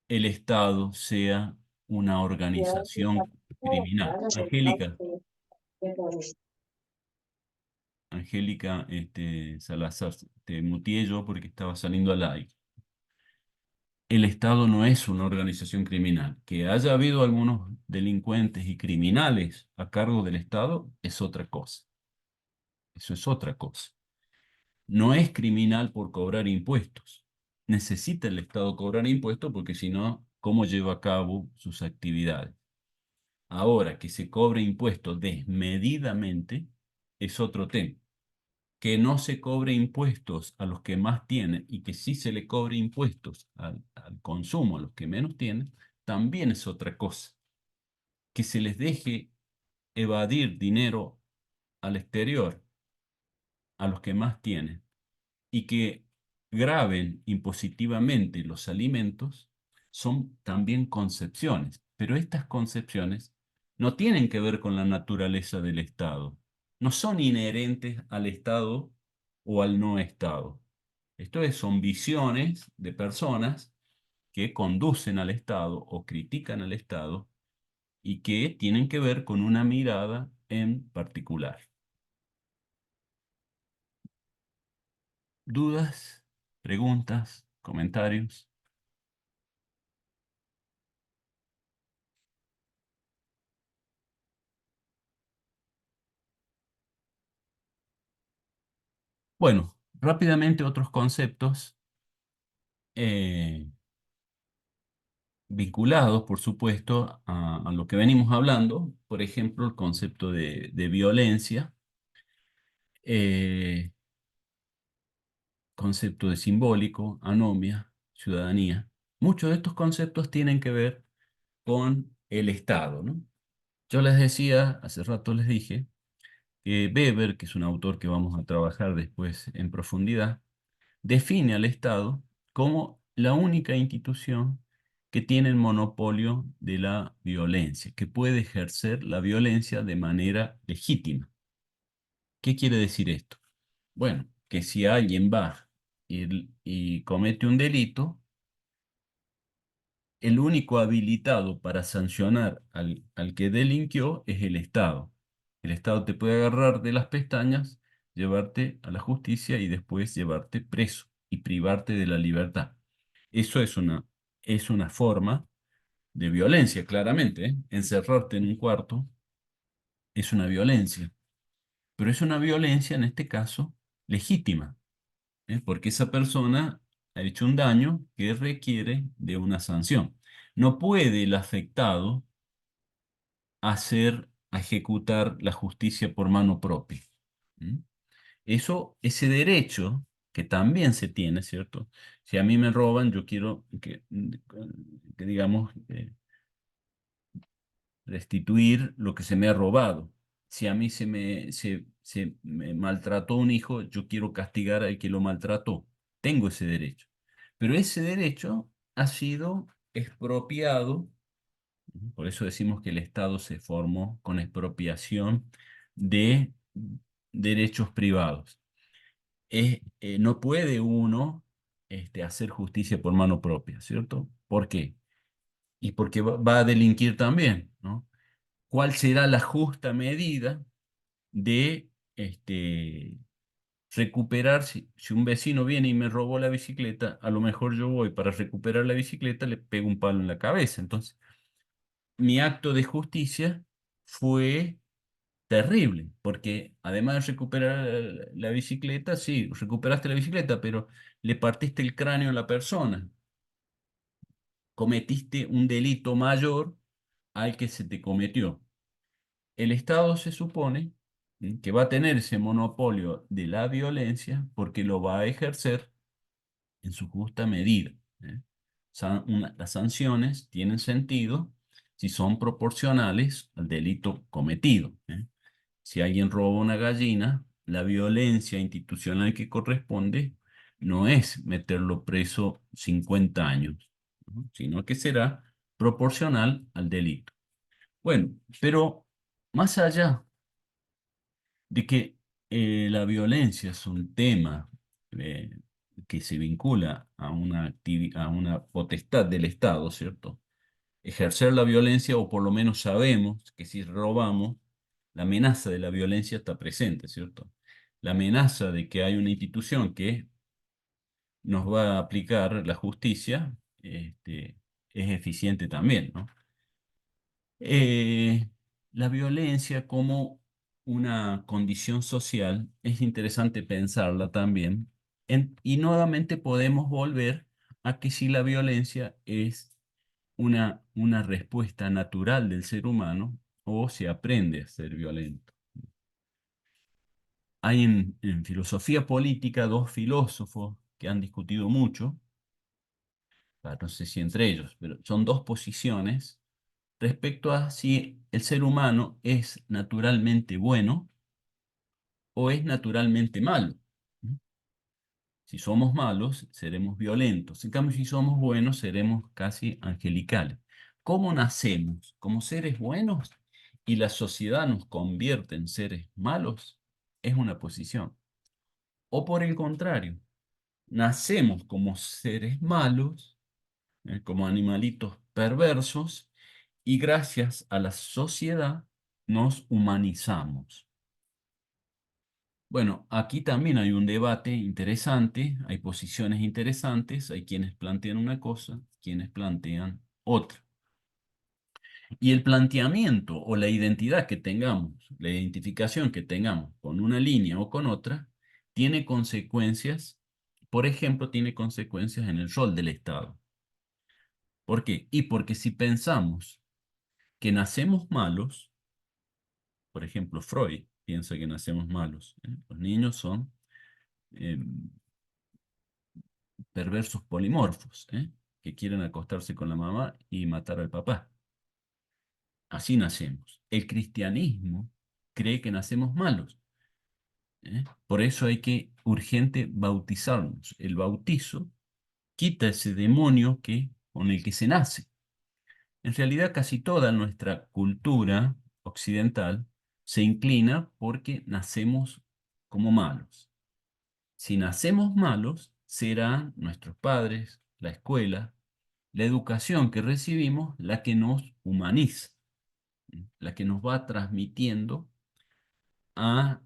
el Estado sea una organización criminal. Angélica, Salazar, te muteé yo porque estaba saliendo al aire. El Estado no es una organización criminal. Que haya habido algunos delincuentes y criminales a cargo del Estado es otra cosa. Eso es otra cosa. No es criminal por cobrar impuestos. Necesita el Estado cobrar impuestos porque si no, ¿cómo lleva a cabo sus actividades? Ahora, que se cobre impuestos desmedidamente es otro tema. Que no se cobre impuestos a los que más tienen y que sí se le cobre impuestos al consumo a los que menos tienen, también es otra cosa. Que se les deje evadir dinero al exterior a los que más tienen y que graben impositivamente los alimentos son también concepciones, pero estas concepciones no tienen que ver con la naturaleza del Estado, no son inherentes al Estado o al no Estado. Son visiones de personas que conducen al Estado o critican al Estado y que tienen que ver con una mirada en particular. ¿Dudas, preguntas, comentarios? Bueno, rápidamente otros conceptos eh, vinculados, por supuesto, a lo que venimos hablando. Por ejemplo, el concepto de violencia. eh, concepto de simbólico, anomia, ciudadanía. Muchos de estos conceptos tienen que ver con el Estado, ¿no? Yo les decía, hace rato les dije, que Weber, que es un autor que vamos a trabajar después en profundidad, define al Estado como la única institución que tiene el monopolio de la violencia, que puede ejercer la violencia de manera legítima. ¿Qué quiere decir esto? Bueno, que si alguien va y comete un delito, el único habilitado para sancionar al que delinquió es el Estado. El Estado te puede agarrar de las pestañas, llevarte a la justicia y después llevarte preso y privarte de la libertad. Eso es una forma de violencia, claramente, ¿eh? Encerrarte en un cuarto es una violencia, pero es una violencia en este caso legítima, ¿eh? Porque esa persona ha hecho un daño que requiere de una sanción. No puede el afectado a ejecutar la justicia por mano propia. ¿Mm? Ese derecho que también se tiene, ¿cierto? Si a mí me roban, yo quiero que digamos, restituir lo que se me ha robado. Si a mí se me maltrató un hijo, yo quiero castigar al que lo maltrató. Tengo ese derecho. Pero ese derecho ha sido expropiado, por eso decimos que el Estado se formó con expropiación de derechos privados. No puede uno hacer justicia por mano propia, ¿cierto? ¿Por qué? Y porque va a delinquir también, ¿no? ¿Cuál será la justa medida de recuperar? Si un vecino viene y me robó la bicicleta, a lo mejor yo voy para recuperar la bicicleta, le pego un palo en la cabeza. Entonces, mi acto de justicia fue terrible, porque además de recuperar la bicicleta, sí, recuperaste la bicicleta, pero le partiste el cráneo a la persona, cometiste un delito mayor al que se te cometió. El Estado se supone que va a tener ese monopolio de la violencia porque lo va a ejercer en su justa medida, ¿eh? Las sanciones tienen sentido si son proporcionales al delito cometido, ¿eh? Si alguien roba una gallina, la violencia institucional que corresponde no es meterlo preso 50 años, ¿no? Sino que será proporcional al delito. Bueno, pero más allá de que la violencia es un tema eh, que se vincula a a una potestad del Estado, ¿cierto? Ejercer la violencia, o por lo menos sabemos que si robamos, la amenaza de la violencia está presente, ¿cierto? La amenaza de que hay una institución que nos va a aplicar la justicia, es eficiente también, ¿no? Eh, la violencia como una condición social es interesante pensarla también, y nuevamente podemos volver a que si la violencia es una respuesta natural del ser humano o se aprende a ser violento. Hay en filosofía política dos filósofos que han discutido mucho, no sé si entre ellos, pero son dos posiciones respecto a si el ser humano es naturalmente bueno o es naturalmente malo. ¿Mm? Si somos malos, seremos violentos. En cambio, si somos buenos, seremos casi angelicales. ¿Cómo nacemos? ¿Como seres buenos y la sociedad nos convierte en seres malos? Es una posición. O por el contrario, nacemos como seres malos, como animalitos perversos, y gracias a la sociedad nos humanizamos. Bueno, aquí también hay un debate interesante, hay posiciones interesantes, hay quienes plantean una cosa, quienes plantean otra. Y el planteamiento o la identidad que tengamos, la identificación que tengamos con una línea o con otra, tiene consecuencias, por ejemplo, tiene consecuencias en el rol del Estado. ¿Por qué? Y porque si pensamos que nacemos malos, por ejemplo, Freud piensa que nacemos malos. Los niños son perversos polimorfos, que quieren acostarse con la mamá y matar al papá. Así nacemos. El cristianismo cree que nacemos malos. Por eso hay que urgente bautizarnos. El bautizo quita ese demonio con el que se nace. En realidad casi toda nuestra cultura occidental se inclina porque nacemos como malos. Si nacemos malos, serán nuestros padres, la escuela, la educación que recibimos la que nos humaniza, la que nos va transmitiendo a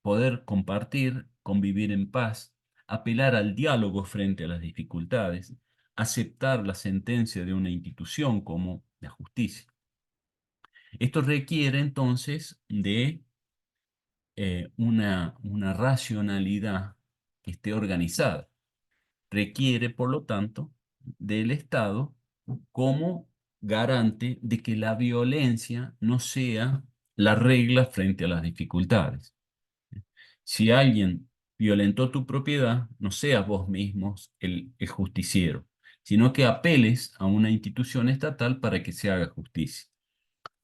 poder compartir, convivir en paz, apelar al diálogo frente a las dificultades, aceptar la sentencia de una institución como la justicia. Esto requiere entonces de una racionalidad que esté organizada. Requiere, por lo tanto, del Estado como garante de que la violencia no sea la regla frente a las dificultades. Si alguien violentó tu propiedad, no seas vos mismos el justiciero, sino que apeles a una institución estatal para que se haga justicia.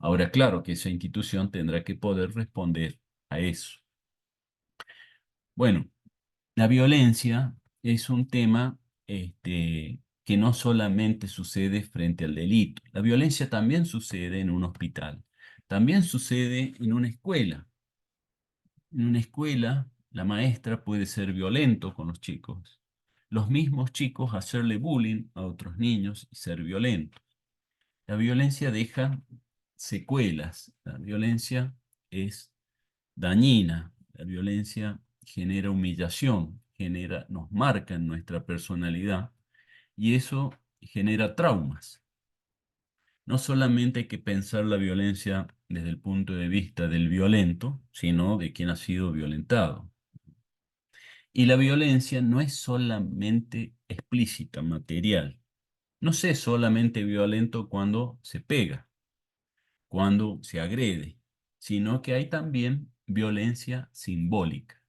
Ahora, claro que esa institución tendrá que poder responder a eso. Bueno, la violencia es un tema que no solamente sucede frente al delito. La violencia también sucede en un hospital. También sucede en una escuela. En una escuela, la maestra puede ser violento con los chicos. Los mismos chicos hacerle bullying a otros niños y ser violentos. La violencia deja secuelas. La violencia es dañina. La violencia genera humillación, nos marca en nuestra personalidad y eso genera traumas. No solamente hay que pensar la violencia desde el punto de vista del violento, sino de quien ha sido violentado. Y la violencia no es solamente explícita, material. No se es solamente violento cuando se pega, cuando se agrede, sino que hay también violencia simbólica.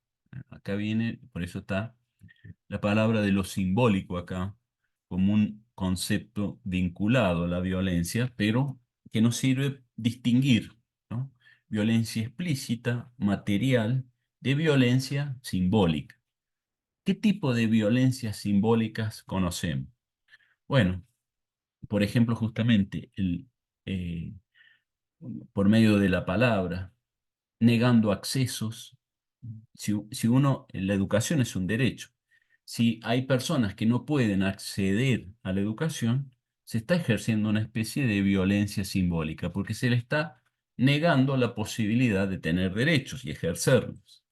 Acá viene, por eso está la palabra de lo simbólico acá, como un concepto vinculado a la violencia, pero que nos sirve distinguir, ¿no? Violencia explícita, material, de violencia simbólica. ¿Qué tipo de violencias simbólicas conocemos? Bueno, por ejemplo, justamente eh, por medio de la palabra, negando accesos. Si la educación es un derecho. Si hay personas que no pueden acceder a la educación, se está ejerciendo una especie de violencia simbólica, porque se le está negando la posibilidad de tener derechos y ejercerlos.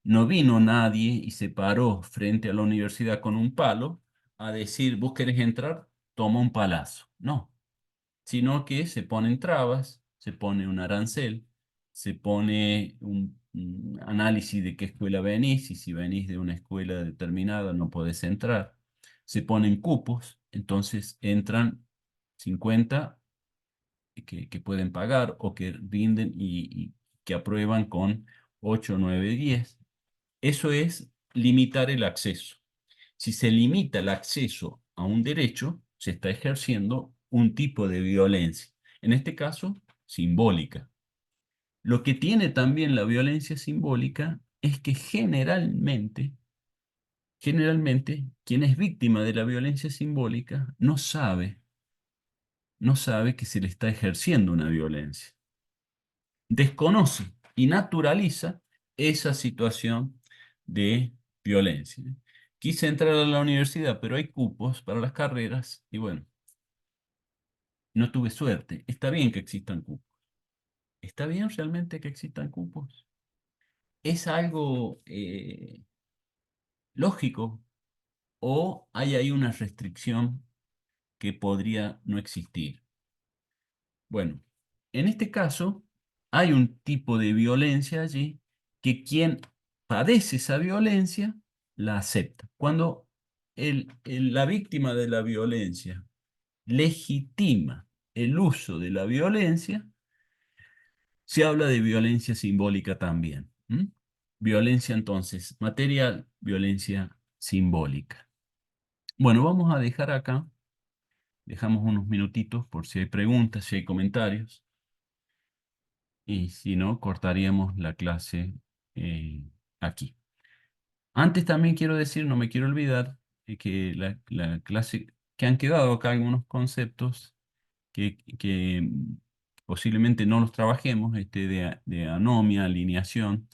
No vino nadie y se paró frente a la universidad con un palo a decir, ¿vos querés entrar? Toma un palazo. No, sino que se ponen trabas, se pone un arancel, se pone un análisis de qué escuela venís, y si venís de una escuela determinada no podés entrar. Se ponen cupos, entonces entran 50 que pueden pagar o que rinden y que aprueban con 8, 9, 10. Eso es limitar el acceso. Si se limita el acceso a un derecho, se está ejerciendo un tipo de violencia, en este caso, simbólica. Lo que tiene también la violencia simbólica es que generalmente, quien es víctima de la violencia simbólica no sabe que se le está ejerciendo una violencia. Desconoce y naturaliza esa situación de violencia. Quise entrar a la universidad, pero hay cupos para las carreras y bueno, no tuve suerte. Está bien que existan cupos. ¿Está bien realmente que existan cupos? ¿Es algo lógico o hay ahí una restricción que podría no existir? Bueno, en este caso hay un tipo de violencia allí que quien padece esa violencia la acepta. Cuando la víctima de la violencia legitima el uso de la violencia, Se habla de violencia simbólica también. Violencia entonces material, violencia simbólica. Bueno, vamos a dejar acá, dejamos unos minutitos por si hay preguntas, si hay comentarios, y si no, cortaríamos la clase aquí. Antes también quiero decir, no me quiero olvidar, que la clase, que han quedado acá algunos conceptos que posiblemente no los trabajemos, de anomia, alineación,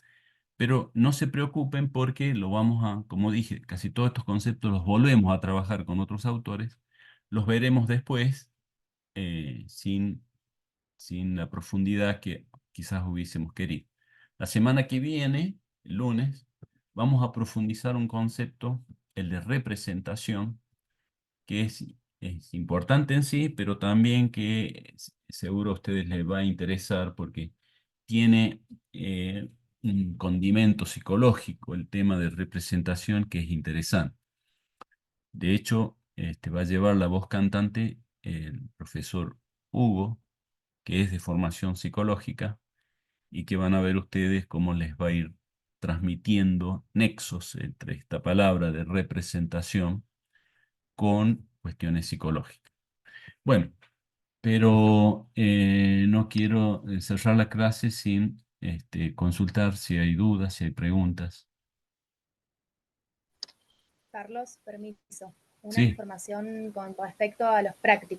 pero no se preocupen porque lo vamos a, como dije, casi todos estos conceptos los volvemos a trabajar con otros autores, los veremos después sin la profundidad que quizás hubiésemos querido. La semana que viene, el lunes, vamos a profundizar un concepto, el de representación, que es importante en sí, pero también que seguro a ustedes les va a interesar porque tiene un condimento psicológico, el tema de representación, que es interesante. De hecho, va a llevar la voz cantante el profesor Hugo, que es de formación psicológica, y que van a ver ustedes cómo les va a ir transmitiendo nexos entre esta palabra de representación con cuestiones psicológicas. Bueno, pero no quiero cerrar la clase sin consultar si hay dudas, si hay preguntas. Carlos, permiso. Una Sí. información con respecto a los prácticos.